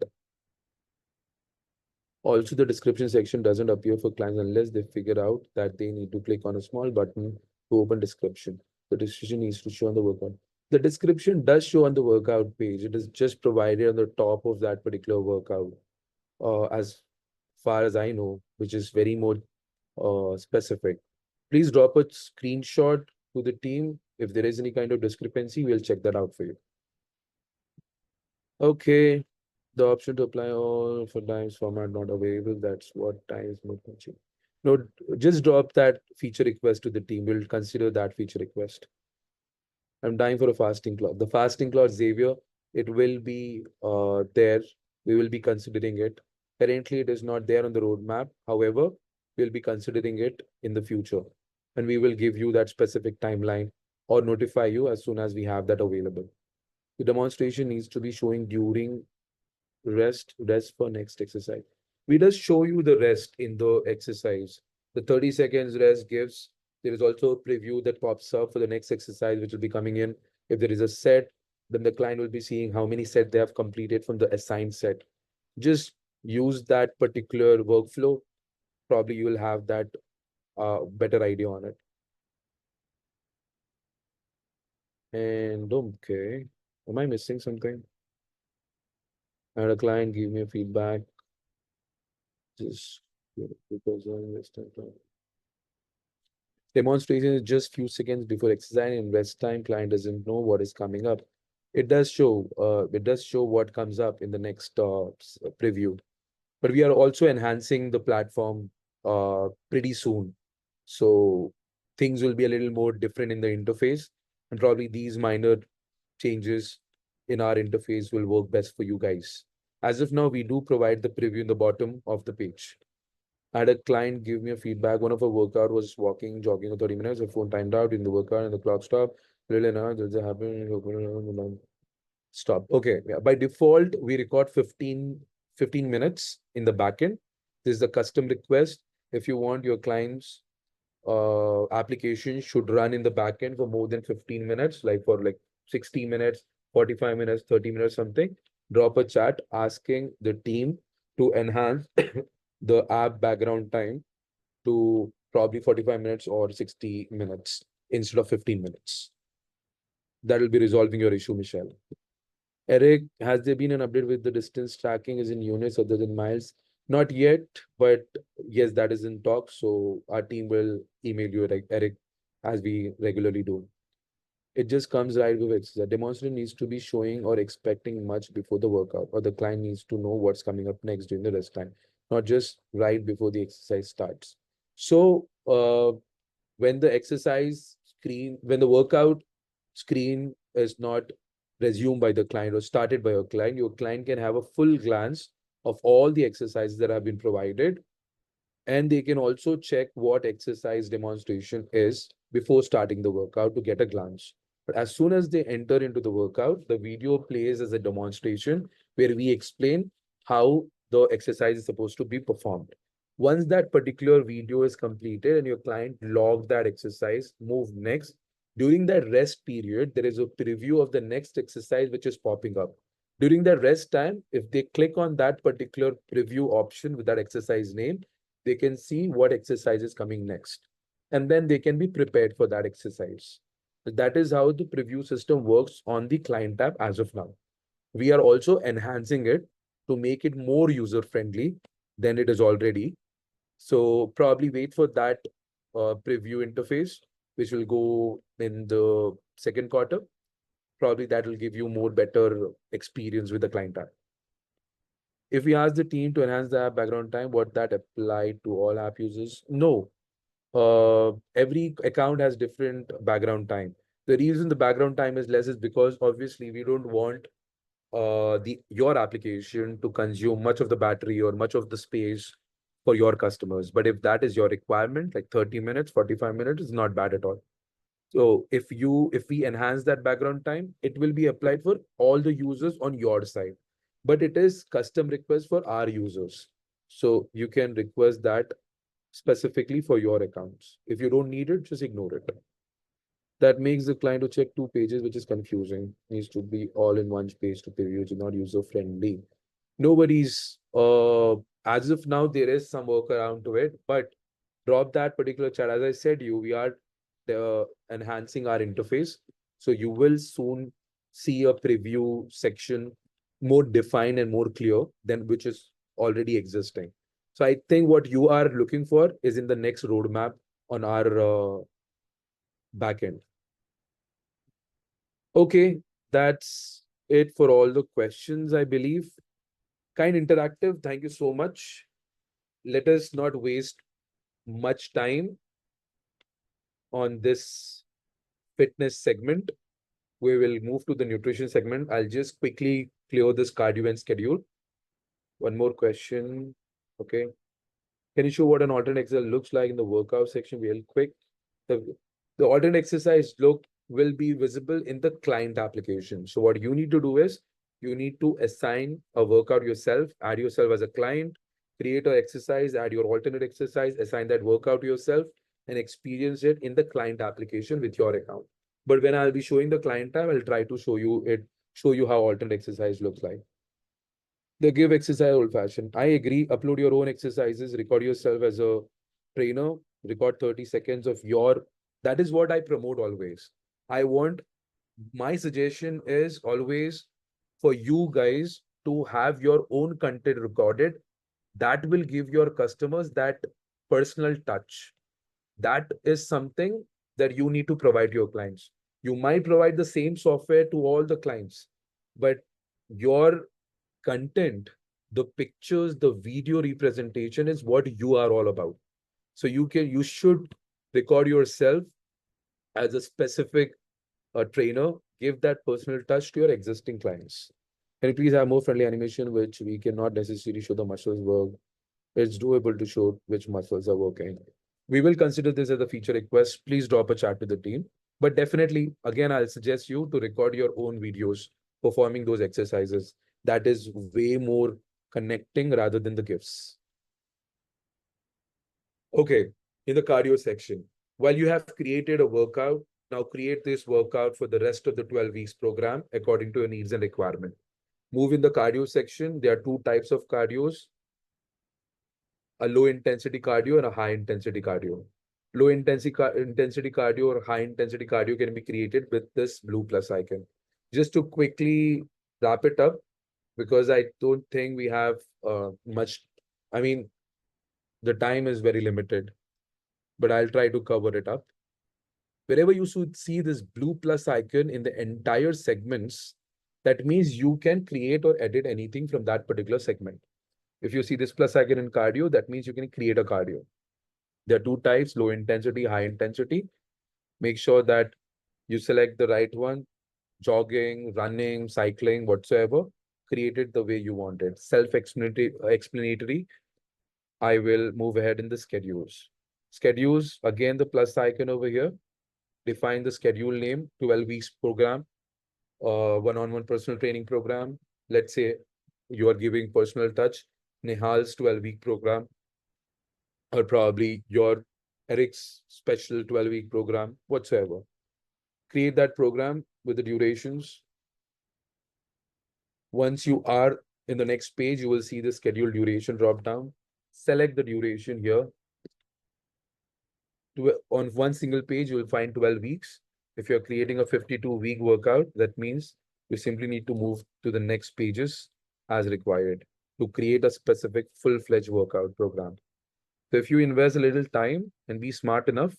Also, the description section doesn't appear for clients unless they figure out that they need to click on a small button to open description. The description needs to show on the workout. The description does show on the workout page. It is just provided on the top of that particular workout, as far as I know, which is very more specific. Please drop a screenshot to the team. If there is any kind of discrepancy, we'll check that out for you. Okay. The option to apply all for times format not available. That's what times not matching. No, just drop that feature request to the team. We'll consider that feature request. I'm dying for a fasting cloth. The fasting cloth, Xavier, it will be there. We will be considering it. Currently, it is not there on the roadmap. However, we'll be considering it in the future. And we will give you that specific timeline or notify you as soon as we have that available. The demonstration needs to be showing during rest for next exercise. We just show you the rest in the exercise. The 30 seconds rest gives, there is also a preview that pops up for the next exercise, which will be coming in. If there is a set, then the client will be seeing how many sets they have completed from the assigned set. Just use that particular workflow. Probably you will have that better idea on it. And okay, am I missing something? I had a client give me a feedback. Just because I missed it. Demonstration is just few seconds before exercise and rest time. Client doesn't know what is coming up. It does show what comes up in the next preview. But we are also enhancing the platform pretty soon. So things will be a little more different in the interface. And probably these minor changes in our interface will work best for you guys. As of now, we do provide the preview in the bottom of the page. I had a client give me a feedback. One of her workout was walking, jogging for 30 minutes. Her phone timed out in the workout and the clock stopped. Really, now does it happen? Stop. Okay. Yeah. By default, we record 15 minutes in the backend. This is the custom request. If you want your client's application should run in the backend for more than 15 minutes, like for like 60 minutes, 45 minutes, 30 minutes, something, drop a chat asking the team to enhance the app background time to probably 45 minutes or 60 minutes instead of 15 minutes. That will be resolving your issue, Michelle. Eric, has there been an update with the distance tracking is in units other than miles? Not yet, but yes, that is in talk. So our team will email you, Eric, as we regularly do. It just comes right with it. The demonstrator needs to be showing or expecting much before the workout, or the client needs to know what's coming up next during the rest time, not just right before the exercise starts. So when the exercise screen, when the workout screen is not resumed by the client or started by your client can have a full glance of all the exercises that have been provided. And they can also check what exercise demonstration is before starting the workout to get a glance. But as soon as they enter into the workout, the video plays as a demonstration where we explain how the exercise is supposed to be performed. Once that particular video is completed and your client logged that exercise, move next. During that rest period, there is a preview of the next exercise which is popping up. During the rest time, if they click on that particular preview option with that exercise name, they can see what exercise is coming next. And then they can be prepared for that exercise. That is how the preview system works on the client tab as of now. We are also enhancing it to make it more user-friendly than it is already. So probably wait for that preview interface, which will go in the second quarter. Probably that will give you more better experience with the client tab. If we ask the team to enhance the app background time, would that apply to all app users? No. Every account has different background time. The reason the background time is less is because obviously we don't want your application to consume much of the battery or much of the space for your customers. But if that is your requirement, like 30 minutes, 45 minutes is not bad at all. So if we enhance that background time, it will be applied for all the users on your side. But it is custom request for our users. So you can request that specifically for your accounts. If you don't need it, just ignore it. That makes the client to check two pages, which is confusing. Needs to be all in one page to preview, which is not user friendly. Nobody's as of now, there is some workaround to it, but drop that particular chat. As I said, we are enhancing our interface. So you will soon see a preview section more defined and more clear than which is already existing. So I think what you are looking for is in the next roadmap on our backend. Okay, that's it for all the questions, I believe. Kind Interactive, thank you so much. Let us not waste much time on this fitness segment. We will move to the nutrition segment. I'll just quickly clear this cardio and schedule. One more question. Okay. Can you show what an alternate exercise looks like in the workout section real quick? The, the alternate exercise look will be visible in the client application. So what you need to do is you need to assign a workout yourself, add yourself as a client, create an exercise, add your alternate exercise, assign that workout to yourself, and experience it in the client application with your account. But when I'll be showing the client tab, I'll try to show you how alternate exercise looks like. They give exercise old fashioned. I agree. Upload your own exercises, record yourself as a trainer, record 30 seconds of your. That is what I promote always. I want my suggestion is always for you guys to have your own content recorded. That will give your customers that personal touch. That is something that you need to provide to your clients. You might provide the same software to all the clients, but your content, the pictures, the video representation is what you are all about. So you should record yourself as a specific trainer, give that personal touch to your existing clients. Can you please have more friendly animation, which we cannot necessarily show the muscles work? It's doable to show which muscles are working. We will consider this as a feature request. Please drop a chat to the team. But definitely, again, I'll suggest you to record your own videos performing those exercises. That is way more connecting rather than the gifts. Okay, in the cardio section, while you have created a workout, now create this workout for the rest of the 12 weeks program according to your needs and requirement. Move in the cardio section. There are two types of cardios, a low intensity cardio and a high intensity cardio. Low intensity cardio or high intensity cardio can be created with this blue plus icon. Just to quickly wrap it up, because I don't think we have much. I mean, the time is very limited, but I'll try to cover it up. Wherever you should see this blue plus icon in the entire segments, that means you can create or edit anything from that particular segment. If you see this plus icon in cardio, that means you can create a cardio. There are two types, low intensity, high intensity. Make sure that you select the right one, jogging, running, cycling, whatsoever. Create it the way you want it. Self-explanatory. I will move ahead in the schedules. Schedules, again, the plus icon over here. Define the schedule name, 12 weeks program, one-on-one personal training program. Let's say you are giving personal touch, Nihal's 12-week program, or probably your Eric's special 12-week program, whatsoever. Create that program with the durations. Once you are in the next page, you will see the schedule duration drop down. Select the duration here. On one single page, you will find 12 weeks. If you're creating a 52-week workout, that means you simply need to move to the next pages as required to create a specific full-fledged workout program. So if you invest a little time and be smart enough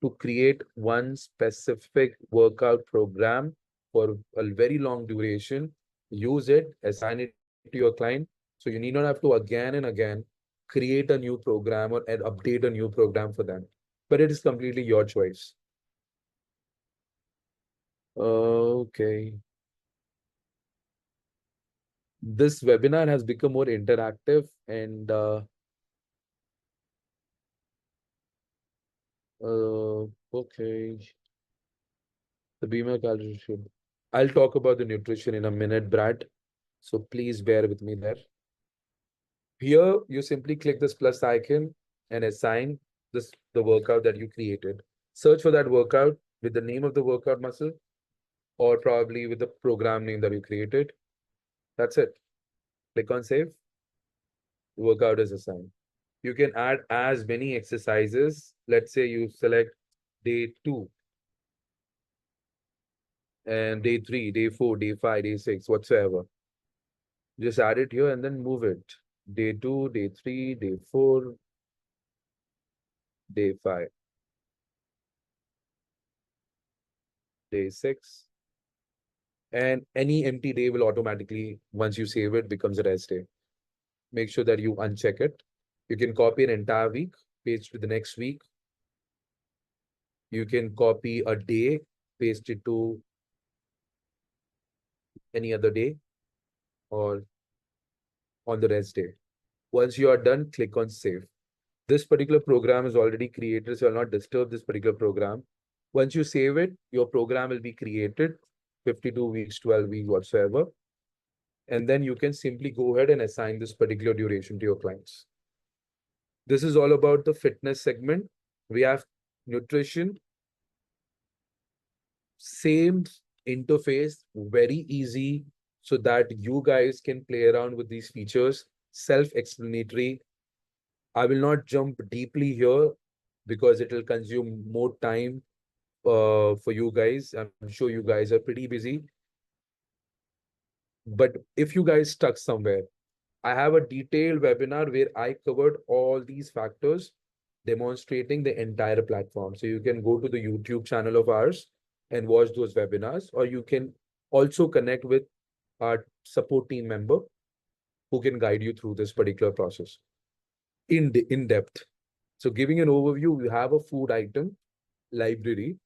to create one specific workout program for a very long duration, use it, assign it to your client. So you need not have to again and again create a new program or update a new program for them. But it is completely your choice. Okay. This webinar has become more interactive and okay. The Beamer calculation. I'll talk about the nutrition in a minute, Brad. So please bear with me there. Here, you simply click this plus icon and assign the workout that you created. Search for that workout with the name of the workout muscle or probably with the program name that you created. That's it. Click on save. The workout is assigned. You can add as many exercises. Let's say you select day 2, and day 3, day 4, day 5, day 6, whatsoever. Just add it here and then move it. Day 2, day 3, day 4, day 5, day 6. And any empty day will automatically, once you save it, becomes a rest day. Make sure that you uncheck it. You can copy an entire week, paste to the next week. You can copy a day, paste it to any other day or on the rest day. Once you are done, click on save. This particular program is already created, so I'll not disturb this particular program. Once you save it, your program will be created, 52 weeks, 12 weeks, whatsoever. And then you can simply go ahead and assign this particular duration to your clients. This is all about the fitness segment. We have nutrition, same interface, very easy, so that you guys can play around with these features, self-explanatory. I will not jump deeply here because it will consume more time for you guys. I'm sure you guys are pretty busy. But if you guys stuck somewhere, I have a detailed webinar where I covered all these factors, demonstrating the entire platform. So you can go to the YouTube channel of ours and watch those webinars, or you can also connect with our support team member who can guide you through this particular process in depth. So giving an overview, we have a food item library.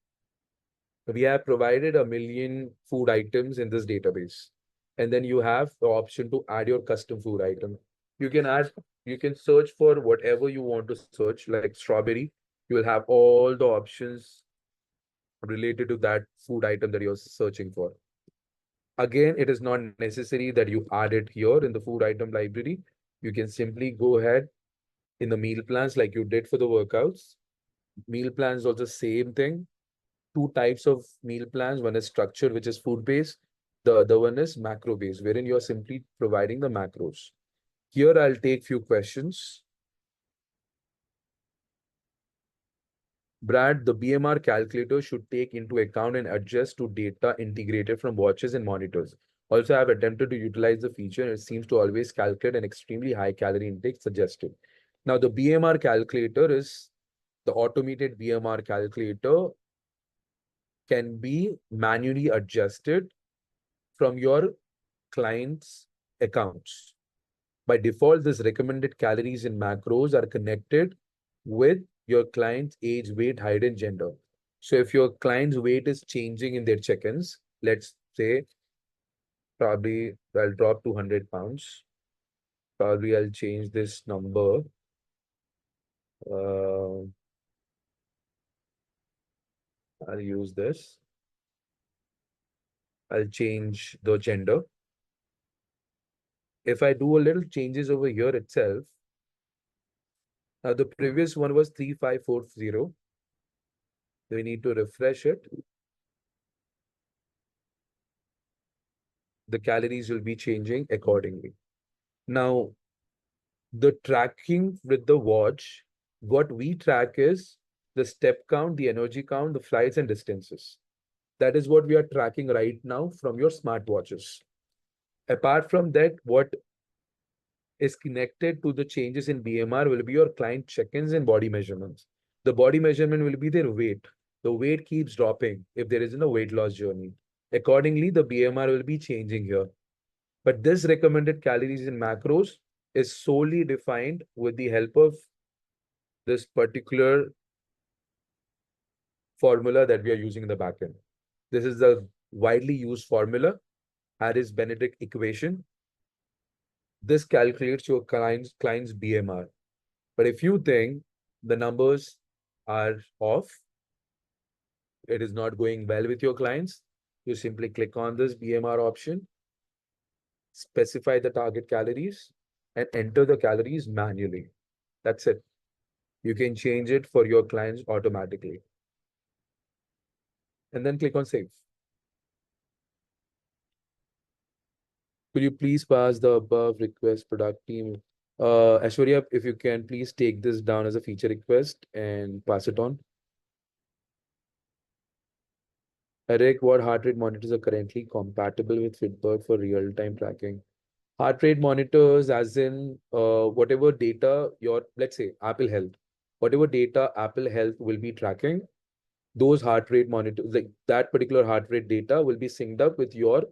We have provided 1 million food items in this database. And then you have the option to add your custom food item. You can add, you can search for whatever you want to search, like strawberry. You will have all the options related to that food item that you're searching for. Again, it is not necessary that you add it here in the food item library. You can simply go ahead in the meal plans like you did for the workouts. Meal plans also same thing. Two types of meal plans. One is structured, which is food based. The other one is macro based, wherein you're simply providing the macros. Here, I'll take few questions. Brad, the BMR calculator should take into account and adjust to data integrated from watches and monitors. Also, I've attempted to utilize the feature and it seems to always calculate an extremely high calorie intake suggested. Now, the BMR calculator is the automated BMR calculator can be manually adjusted from your client's accounts. By default, this recommended calories and macros are connected with your client's age, weight, height, and gender. So if your client's weight is changing in their check-ins, let's say probably I'll drop 200 pounds. Probably I'll change this number. I'll use this. I'll change the gender. If I do a little changes over here itself, now the previous one was 3540. We need to refresh it. The calories will be changing accordingly. Now, the tracking with the watch, what we track is the step count, the energy count, the flights and distances. That is what we are tracking right now from your smartwatches. Apart from that, what is connected to the changes in BMR will be your client check-ins and body measurements. The body measurement will be their weight. The weight keeps dropping if there isn't a weight loss journey. Accordingly, the BMR will be changing here. But this recommended calories and macros is solely defined with the help of this particular formula that we are using in the backend. This is the widely used formula, Harris-Benedict equation. This calculates your client's BMR. But if you think the numbers are off, it is not going well with your clients, you simply click on this BMR option, specify the target calories, and enter the calories manually. That's it. You can change it for your clients automatically. And then click on save. Could you please pass the above request product team? Ashwarya, if you can please take this down as a feature request and pass it on. Eric, what heart rate monitors are currently compatible with Fitbit for real-time tracking? Heart rate monitors, as in whatever data your, let's say, Apple Health, whatever data Apple Health will be tracking, those heart rate monitors, like that particular heart rate data will be synced up with your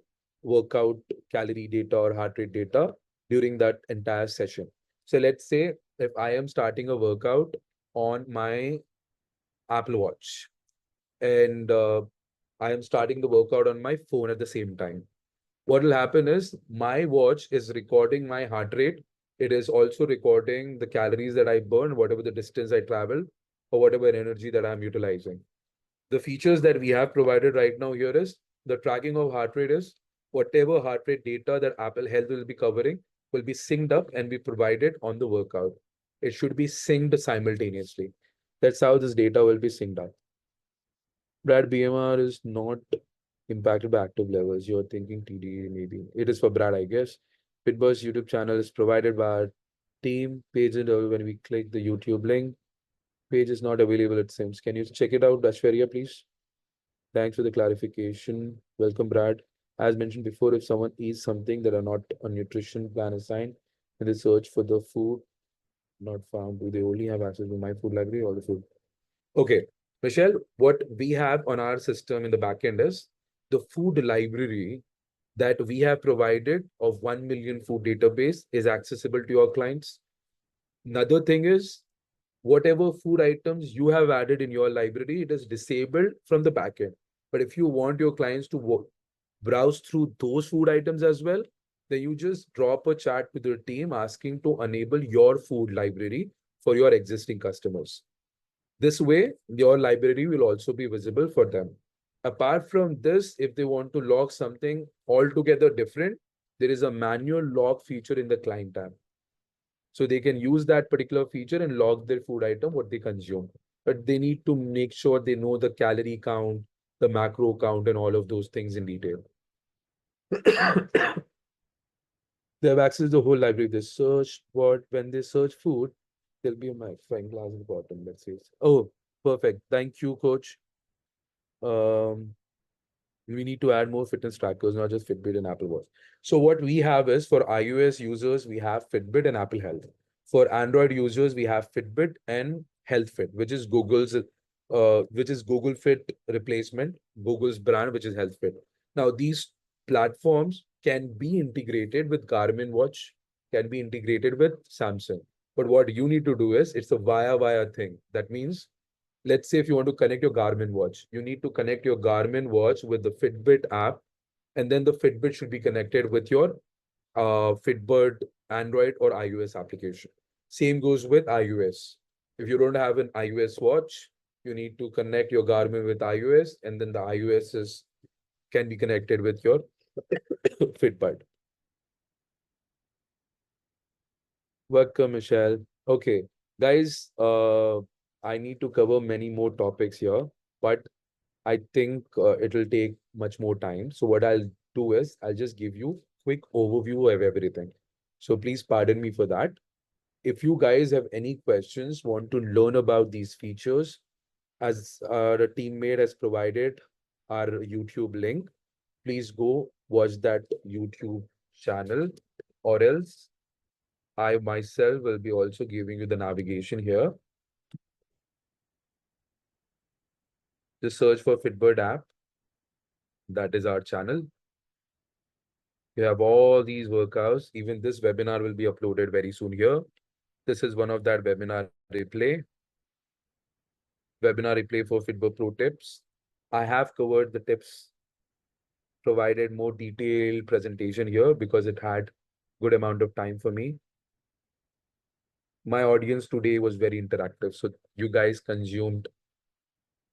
workout calorie data or heart rate data during that entire session. So let's say if I am starting a workout on my Apple Watch and I am starting the workout on my phone at the same time. What will happen is my watch is recording my heart rate. It is also recording the calories that I burn, whatever the distance I travel, or whatever energy that I'm utilizing. The features that we have provided right now here is the tracking of heart rate is whatever heart rate data that Apple Health will be covering will be synced up and be provided on the workout. It should be synced simultaneously. That's how this data will be synced up. Brad, BMR is not impacted by active levels. You're thinking TD maybe. It is for Brad, I guess. Fitbus YouTube channel is provided by our team page, and when we click the YouTube link, page is not available, it seems. Can you check it out, Ashwarya, please? Thanks for the clarification. Welcome, Brad. As mentioned before, if someone eats something that are not a nutrition plan assigned, and they search for the food not found, do they only have access to my food library or the food? Okay, Michelle, what we have on our system in the backend is the food library that we have provided of 1 million food database is accessible to your clients. Another thing is whatever food items you have added in your library, it is disabled from the backend. But if you want your clients to browse through those food items as well, then you just drop a chat with your team asking to enable your food library for your existing customers. This way, your library will also be visible for them. Apart from this, if they want to log something altogether different, there is a manual log feature in the client tab. So they can use that particular feature and log their food item, what they consume. But they need to make sure they know the calorie count, the macro count, and all of those things in detail. They have access to the whole library. They search what when they search food, there'll be a magnifying glass at the bottom. Let's see. Oh, perfect. Thank you, coach. Um, we need to add more fitness trackers, not just Fitbit and Apple Watch. So what we have is for iOS users, we have Fitbit and Apple Health. For Android users, we have Fitbit and HealthFit, which is Google Fit replacement, Google's brand, which is HealthFit. Now these platforms can be integrated with Garmin Watch, can be integrated with Samsung. But what you need to do is it's a via thing. That means let's say if you want to connect your Garmin watch, you need to connect your Garmin watch with the Fitbit app, and then the Fitbit should be connected with your Fitbit Android or iOS application. Same goes with iOS. If you don't have an iOS watch, you need to connect your Garmin with iOS, and then the iOS can be connected with your Fitbit. Welcome, Michelle. Okay, guys, I need to cover many more topics here, but I think it'll take much more time. So what I'll do is I'll just give you quick overview of everything. So please pardon me for that. If you guys have any questions, want to learn about these features, as our teammate has provided our YouTube link, please go watch that YouTube channel, or else I myself will be also giving you the navigation here. Just search for Fitbird app. That is our channel. You have all these workouts. Even this webinar will be uploaded very soon here. This is one of that webinar replay. Webinar replay for Fitbit Pro tips. I have covered the tips, provided more detailed presentation here because it had good amount of time for me. My audience today was very interactive. So you guys consumed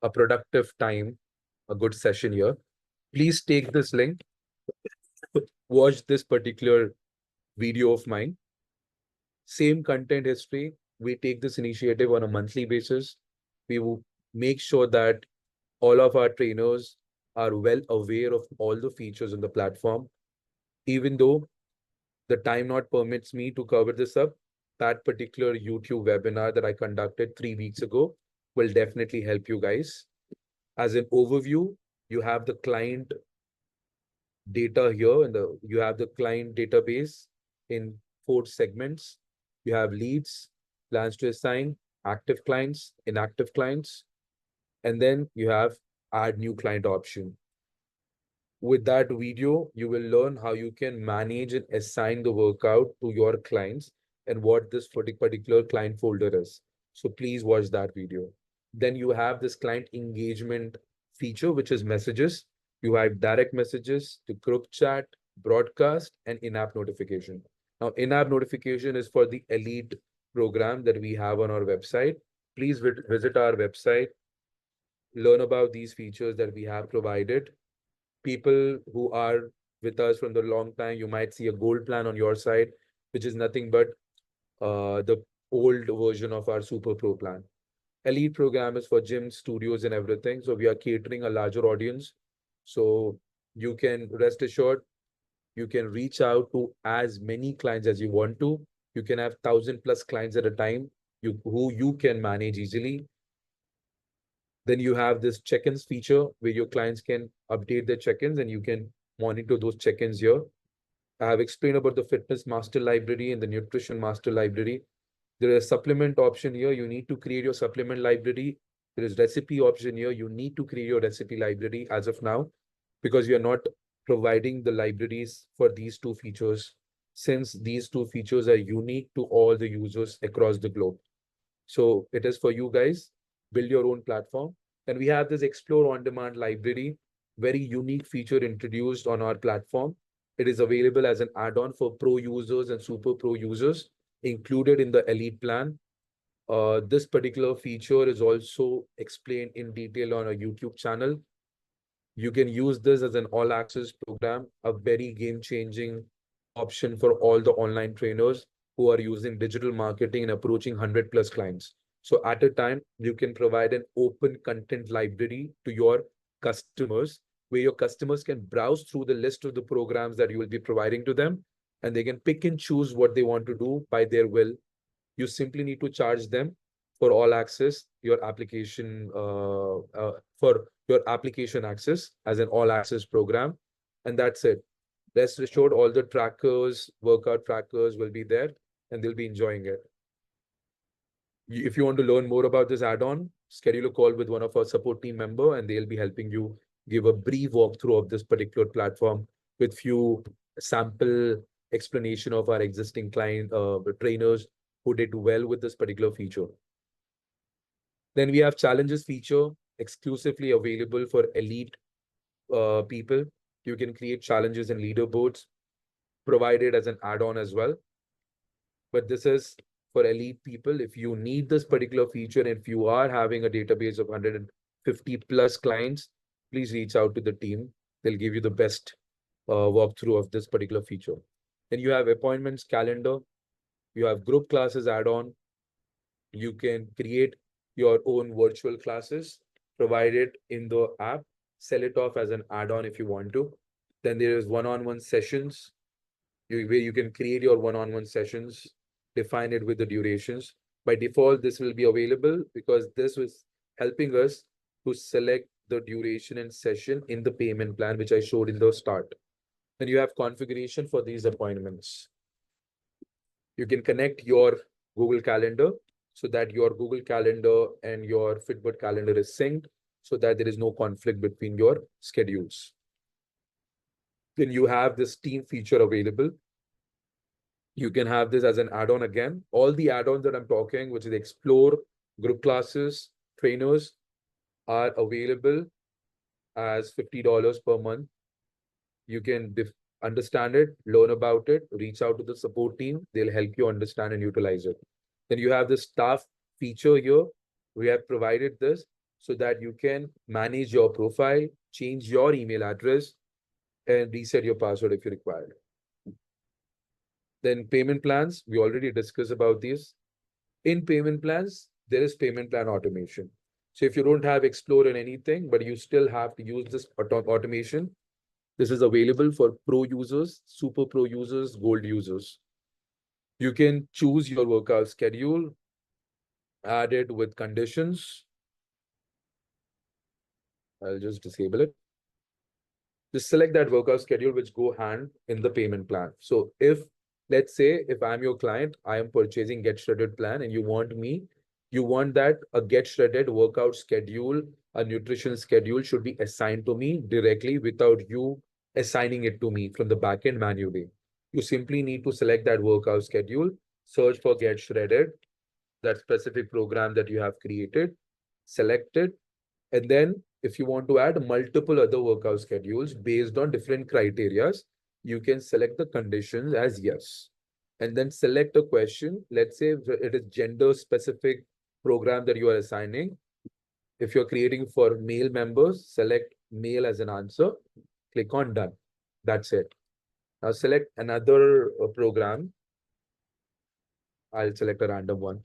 a productive time, a good session here. Please take this link, watch this particular video of mine. Same content history. We take this initiative on a monthly basis. We will make sure that all of our trainers are well aware of all the features on the platform. Even though the time not permits me to cover this up, that particular YouTube webinar that I conducted 3 weeks ago will definitely help you guys. As an overview, You have the client data here, and you have the client database in 4 segments. You have leads, plans to assign, active clients, inactive clients, and then you have add new client option. With that video, you will learn how you can manage and assign the workout to your clients and what this particular client folder is. So please watch that video. Then you have this client engagement feature, which is messages. You have direct messages, the group chat, broadcast, and in-app notification. Now, in-app notification is for the elite program that we have on our website. Please visit our website, learn about these features that we have provided. People who are with us from the long time, you might see a gold plan on your side, which is nothing but the old version of our Super Pro plan. Elite program is for gyms, studios, and everything. So we are catering a larger audience. So you can rest assured, you can reach out to as many clients as you want to. You can have 1,000+ clients at a time, who you can manage easily. Then you have this check-ins feature where your clients can update their check-ins and you can monitor those check-ins here. I have explained about the fitness master library and the nutrition master library. There is a supplement option here. You need to create your supplement library. There is recipe option here. You need to create your recipe library as of now, because you are not providing the libraries for these two features, since these two features are unique to all the users across the globe. So it is for you guys. Build your own platform. And we have this Explore on Demand library, very unique feature introduced on our platform. It is available as an add-on for pro users and super pro users, included in the elite plan. This particular feature is also explained in detail on our YouTube channel. You can use this as an all access program, a very game changing option for all the online trainers who are using digital marketing and approaching 100+ clients. So at a time, you can provide an open content library to your customers, where your customers can browse through the list of the programs that you will be providing to them, and they can pick and choose what they want to do by their will. You simply need to charge them for all access, your application, for your application access as an all access program. And that's it. Rest assured, all the trackers, workout trackers will be there and they'll be enjoying it. If you want to learn more about this add-on, schedule a call with one of our support team member and they'll be helping you give a brief walkthrough of this particular platform with few sample explanation of our existing client trainers who did well with this particular feature. Then we have challenges feature exclusively available for elite people. You can create challenges and leaderboards provided as an add-on as well. But this is for elite people. If you need this particular feature, and if you are having a database of 150+ clients, please reach out to the team. They'll give you the best walkthrough of this particular feature. Then you have appointments calendar. You have group classes add-on. You can create your own virtual classes provided in the app. Sell it off as an add-on if you want to. Then there is one-on-one sessions, where you can create your one-on-one sessions, define it with the durations. By default, this will be available because this was helping us to select the duration and session in the payment plan, which I showed in the start. Then you have configuration for these appointments. You can connect your Google Calendar so that your Google Calendar and your FitBudd calendar is synced, so that there is no conflict between your schedules. Then you have this team feature available. You can have this as an add-on again. All the add-ons that I'm talking, which is Explore, group classes, trainers, are available as $50 per month. You can understand it, learn about it, reach out to the support team. They'll help you understand and utilize it. Then you have the staff feature here. We have provided this so that you can manage your profile, change your email address, and reset your password if you require. Then payment plans, we already discussed about these. In payment plans, there is payment plan automation. So if you don't have Explore in anything, but you still have to use this automation, this is available for pro users, super pro users, gold users. You can choose your workout schedule, add it with conditions. I'll just disable it. Just select that workout schedule which go hand in the payment plan. So if, let's say, if I'm your client, I am purchasing Get Shredded plan and you want that a Get Shredded workout schedule, a nutrition schedule should be assigned to me directly without you assigning it to me from the backend manually. You simply need to select that workout schedule, search for Get Shredded, that specific program that you have created, select it, and then if you want to add multiple other workout schedules based on different criterias, you can select the conditions as yes. And then select a question. Let's say it is gender specific program that you are assigning. If you're creating for male members, select male as an answer. Click on done. That's it. Now select another program. I'll select a random one.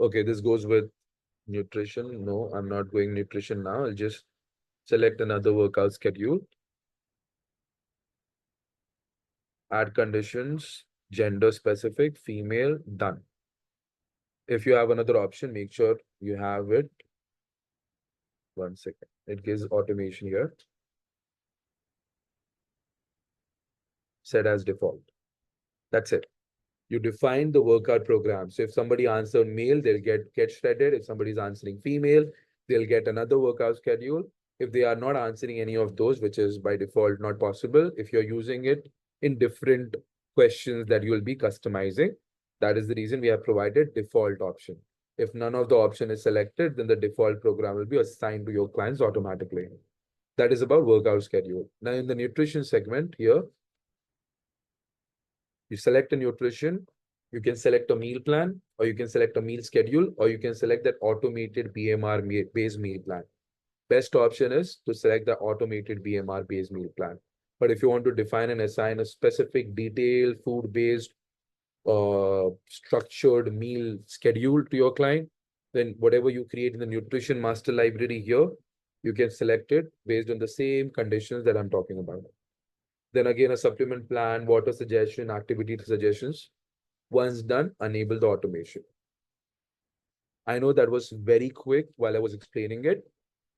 Okay, this goes with nutrition. No, I'm not going nutrition now. I'll just select another workout schedule. Add conditions, gender specific, female, done. If you have another option, make sure you have it. 1 second. It gives automation here. Set as default. That's it. You define the workout program. So if somebody answered male, they'll get shredded. If somebody's answering female, they'll get another workout schedule. If they are not answering any of those, which is by default not possible, if you're using it in different questions that you'll be customizing, that is the reason we have provided default option. If none of the option is selected, then the default program will be assigned to your clients automatically. That is about workout schedule. Now in the nutrition segment here, you select a nutrition, you can select a meal plan, or you can select a meal schedule, or you can select that automated BMR-based meal plan. Best option is to select the automated BMR-based meal plan. But if you want to define and assign a specific detailed food-based structured meal schedule to your client, then whatever you create in the nutrition master library here, you can select it based on the same conditions that I'm talking about. Then again, a supplement plan, water suggestion, activity suggestions. Once done, enable the automation. I know that was very quick while I was explaining it.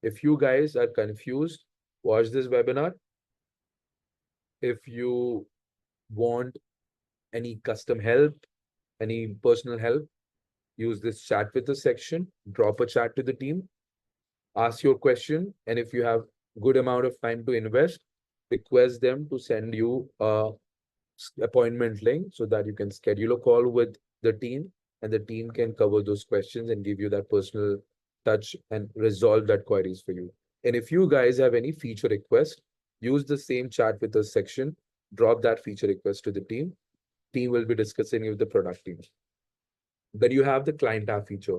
If you guys are confused, watch this webinar. If you want any custom help, any personal help, use this chat with us section, drop a chat to the team, ask your question, and if you have good amount of time to invest, request them to send you a appointment link so that you can schedule a call with the team and the team can cover those questions and give you that personal touch and resolve that queries for you. And if you guys have any feature request, use the same chat with us section, drop that feature request to the team. Team will be discussing with the product team. Then you have the client app feature.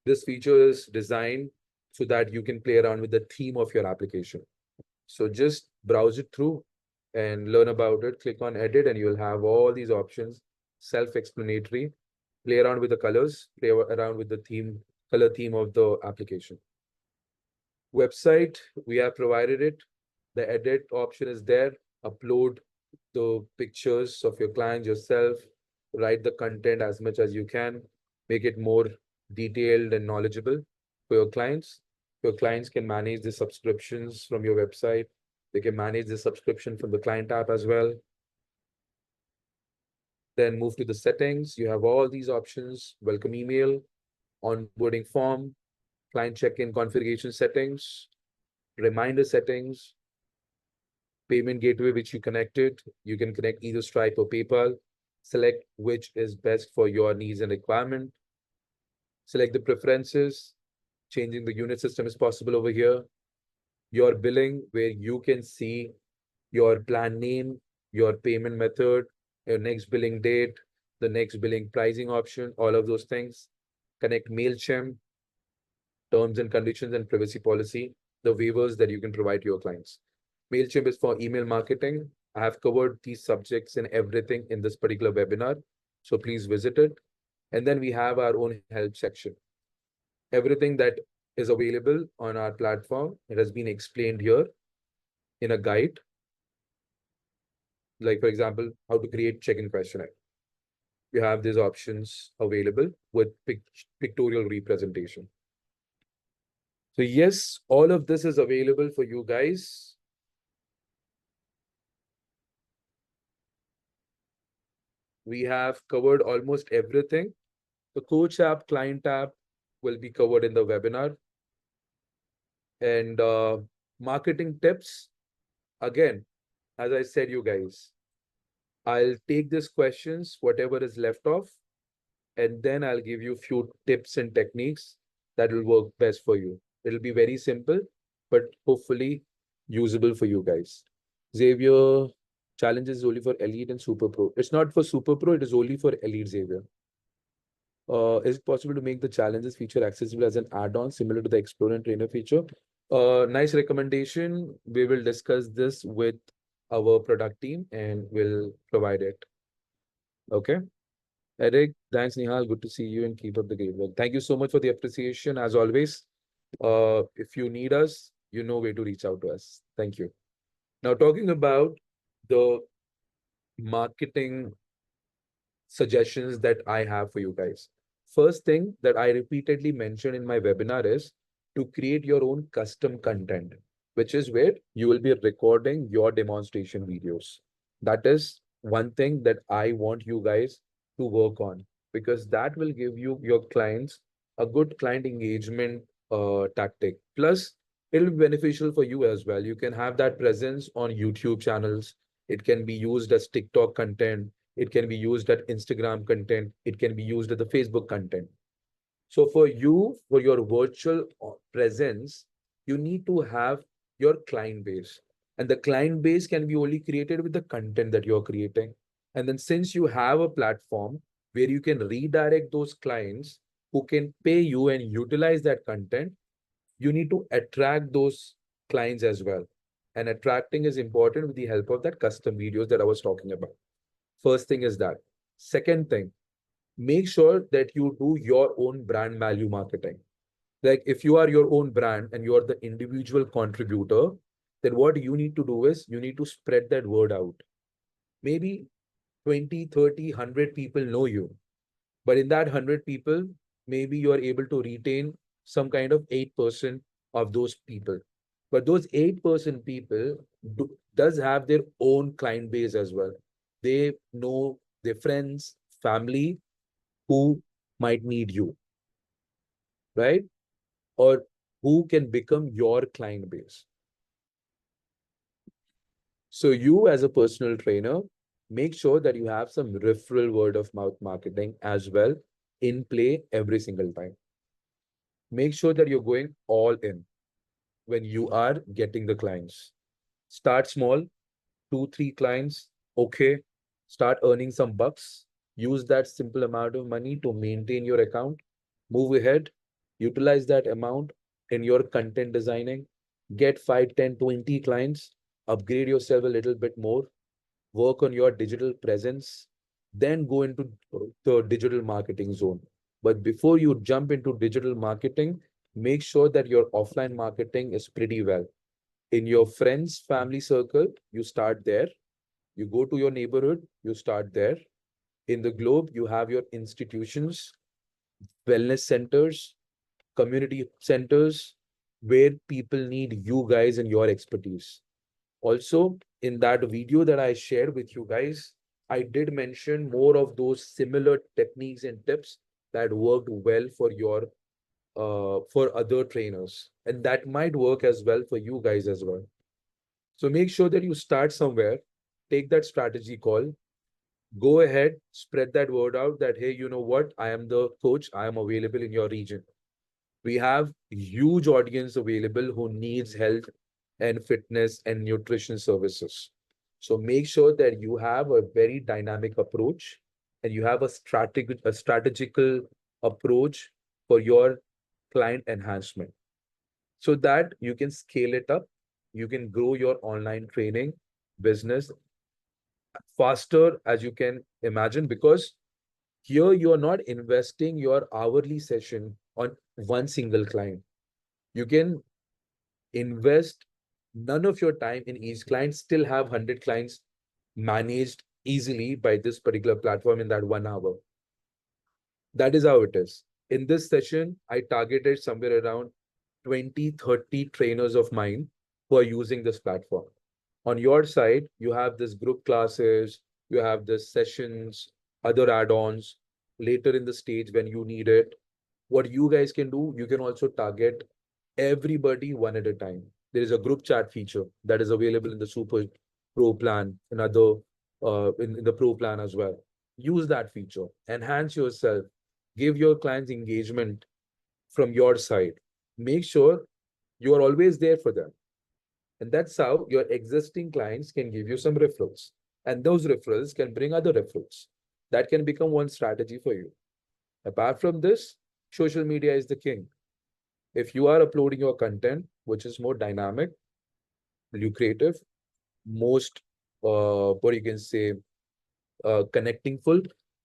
This feature is designed so that you can play around with the theme of your application. So just browse it through and learn about it. Click on edit and you'll have all these options, self-explanatory. Play around with the colors, play around with the theme, color theme of the application. Website, we have provided it. The edit option is there. Upload the pictures of your client yourself, write the content as much as you can, make it more detailed and knowledgeable for your clients. Your clients can manage the subscriptions from your website. They can manage the subscription from the client app as well. Then move to the settings. You have all these options, welcome email, onboarding form, client check-in configuration settings, reminder settings, payment gateway which you connected. You can connect either Stripe or PayPal. Select which is best for your needs and requirement. Select the preferences. Changing the unit system is possible over here. Your billing, where you can see your plan name, your payment method, your next billing date, the next billing pricing option, all of those things. Connect MailChimp, terms and conditions and privacy policy, the waivers that you can provide to your clients. MailChimp is for email marketing. I have covered these subjects and everything in this particular webinar, so please visit it. And then we have our own help section. Everything that is available on our platform, it has been explained here in a guide. Like, for example, how to create check-in questionnaire. You have these options available with pictorial representation. So yes, all of this is available for you guys. We have covered almost everything. The coach app, client app will be covered in the webinar. And marketing tips, again, as I said, you guys, I'll take these questions, whatever is left off, and then I'll give you few tips and techniques that will work best for you. It'll be very simple, but hopefully usable for you guys. Xavier, challenge is only for elite and super pro. It's not for super pro, it is only for elite, Xavier. Is it possible to make the challenges feature accessible as an add-on similar to the Explore and Trainer feature? Nice recommendation. We will discuss this with our product team and we'll provide it. Okay. Eric, thanks, Nihal. Good to see you and keep up the great work. Thank you so much for the appreciation. As always, if you need us, you know where to reach out to us. Thank you. Now, talking about the marketing suggestions that I have for you guys. First thing that I repeatedly mentioned in my webinar is to create your own custom content, which is where you will be recording your demonstration videos. That is one thing that I want you guys to work on because that will give you your clients a good client engagement tactic. Plus, it'll be beneficial for you as well. You can have that presence on YouTube channels. It can be used as TikTok content. It can be used at Instagram content. It can be used at the Facebook content. So for you, for your virtual presence, you need to have your client base. And the client base can be only created with the content that you're creating. And then since you have a platform where you can redirect those clients who can pay you and utilize that content, you need to attract those clients as well. And attracting is important with the help of that custom videos that I was talking about. First thing is that. Second thing, make sure that you do your own brand value marketing. Like if you are your own brand and you are the individual contributor, then what you need to do is you need to spread that word out. Maybe 20, 30, 100 people know you. But in that 100 people, maybe you are able to retain some kind of 8% of those people. But those 8% people does have their own client base as well. They know their friends, family who might need you, right? Or who can become your client base. So you as a personal trainer, make sure that you have some referral word of mouth marketing as well in play every single time. Make sure that you're going all in when you are getting the clients. Start small, 2, 3 clients, okay. Start earning some bucks. Use that simple amount of money to maintain your account. Move ahead, utilize that amount in your content designing. Get 5, 10, 20 clients, upgrade yourself a little bit more, work on your digital presence, then go into the digital marketing zone. But before you jump into digital marketing, make sure that your offline marketing is pretty well. In your friends, family circle, you start there. You go to your neighborhood, you start there. In the globe, you have your institutions, wellness centers, community centers, where people need you guys and your expertise. Also, in that video that I shared with you guys, I did mention more of those similar techniques and tips that worked well for other trainers. And that might work as well for you guys as well. So make sure that you start somewhere, take that strategy call, go ahead, spread that word out that, hey, you know what? I am the coach. I am available in your region. We have huge audience available who needs health and fitness and nutrition services. So make sure that you have a very dynamic approach and you have a strategical approach for your client enhancement so that you can scale it up. You can grow your online training business faster as you can imagine because here you are not investing your hourly session on one single client. You can invest none of your time in each client, still have 100 clients managed easily by this particular platform in that 1 hour. That is how it is. In this session, I targeted somewhere around 20, 30 trainers of mine who are using this platform. On your side, you have this group classes, you have this sessions, other add-ons later in the stage when you need it. What you guys can do, you can also target everybody one at a time. There is a group chat feature that is available in the Super Pro plan, another in the Pro plan as well. Use that feature, enhance yourself, give your clients engagement from your side. Make sure you are always there for them. And that's how your existing clients can give you some referrals. And those referrals can bring other referrals. That can become one strategy for you. Apart from this, social media is the king. If you are uploading your content, which is more dynamic, lucrative, most, what you can say, connecting full.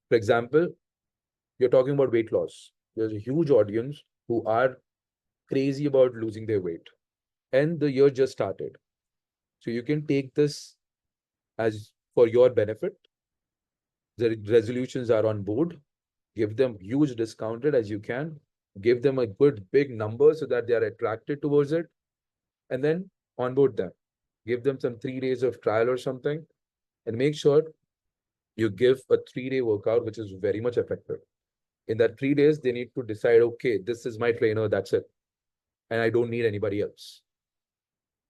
For example, you're talking about weight loss. There's a huge audience who are crazy about losing their weight. And the year just started. So you can take this as for your benefit. The resolutions are on board. Give them huge discounted as you can. Give them a good big number so that they are attracted towards it. And then onboard them. Give them some 3 days of trial or something. And make sure you give a 3 day workout, which is very much effective. In that 3 days, they need to decide, okay, this is my trainer, that's it. And I don't need anybody else.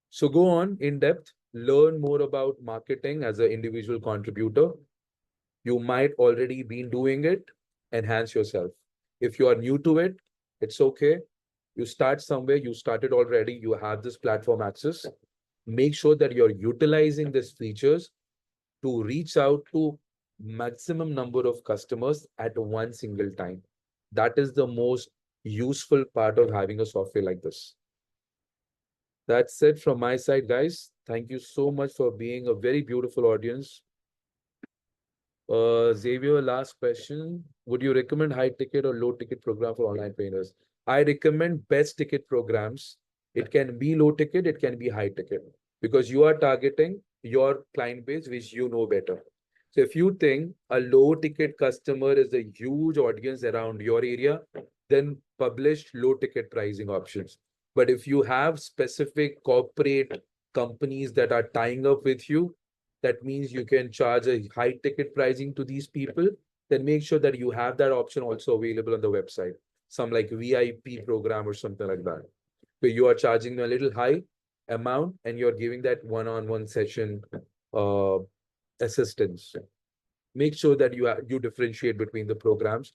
So go on in depth, learn more about marketing as an individual contributor. You might already be doing it, enhance yourself. If you are new to it, it's okay. You start somewhere, you started already, you have this platform access. Make sure that you're utilizing these features to reach out to maximum number of customers at one single time. That is the most useful part of having a software like this. That's it from my side, guys. Thank you so much for being a very beautiful audience. Xavier, last question. Would you recommend high ticket or low ticket program for online trainers? I recommend best ticket programs. It can be low ticket, it can be high ticket because you are targeting your client base, which you know better. So if you think a low ticket customer is a huge audience around your area, then publish low ticket pricing options. But if you have specific corporate companies that are tying up with you, that means you can charge a high ticket pricing to these people, then make sure that you have that option also available on the website. Some like VIP program or something like that, where you are charging a little high amount and you're giving that one-on-one session uh, assistance. Make sure that you differentiate between the programs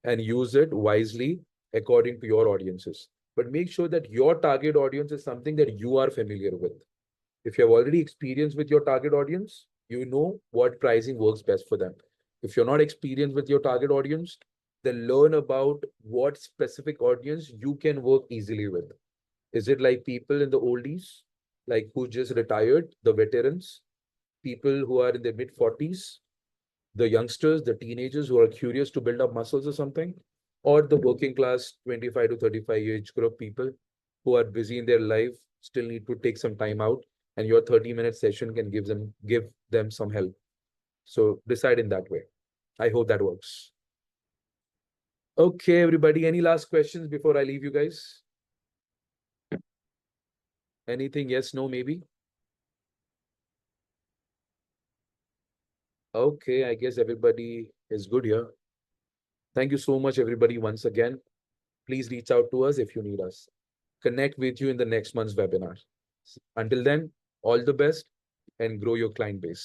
and use it wisely according to your audiences. But make sure that your target audience is something that you are familiar with. If you have already experience with your target audience, you know what pricing works best for them. If you're not experienced with your target audience, then learn about what specific audience you can work easily with. Is it like people in the oldies, like who just retired, the veterans, people who are in their mid 40s, the youngsters, the teenagers who are curious to build up muscles or something, or the working class 25 to 35 age group people who are busy in their life, still need to take some time out, and your 30-minute session can give them some help. So decide in that way. I hope that works. Okay, everybody. Any last questions before I leave you guys? Anything? Yes, no, maybe? Okay, I guess everybody is good here. Thank you so much, everybody, once again. Please reach out to us if you need us. Connect with you in the next month's webinar. Until then, all the best and grow your client base.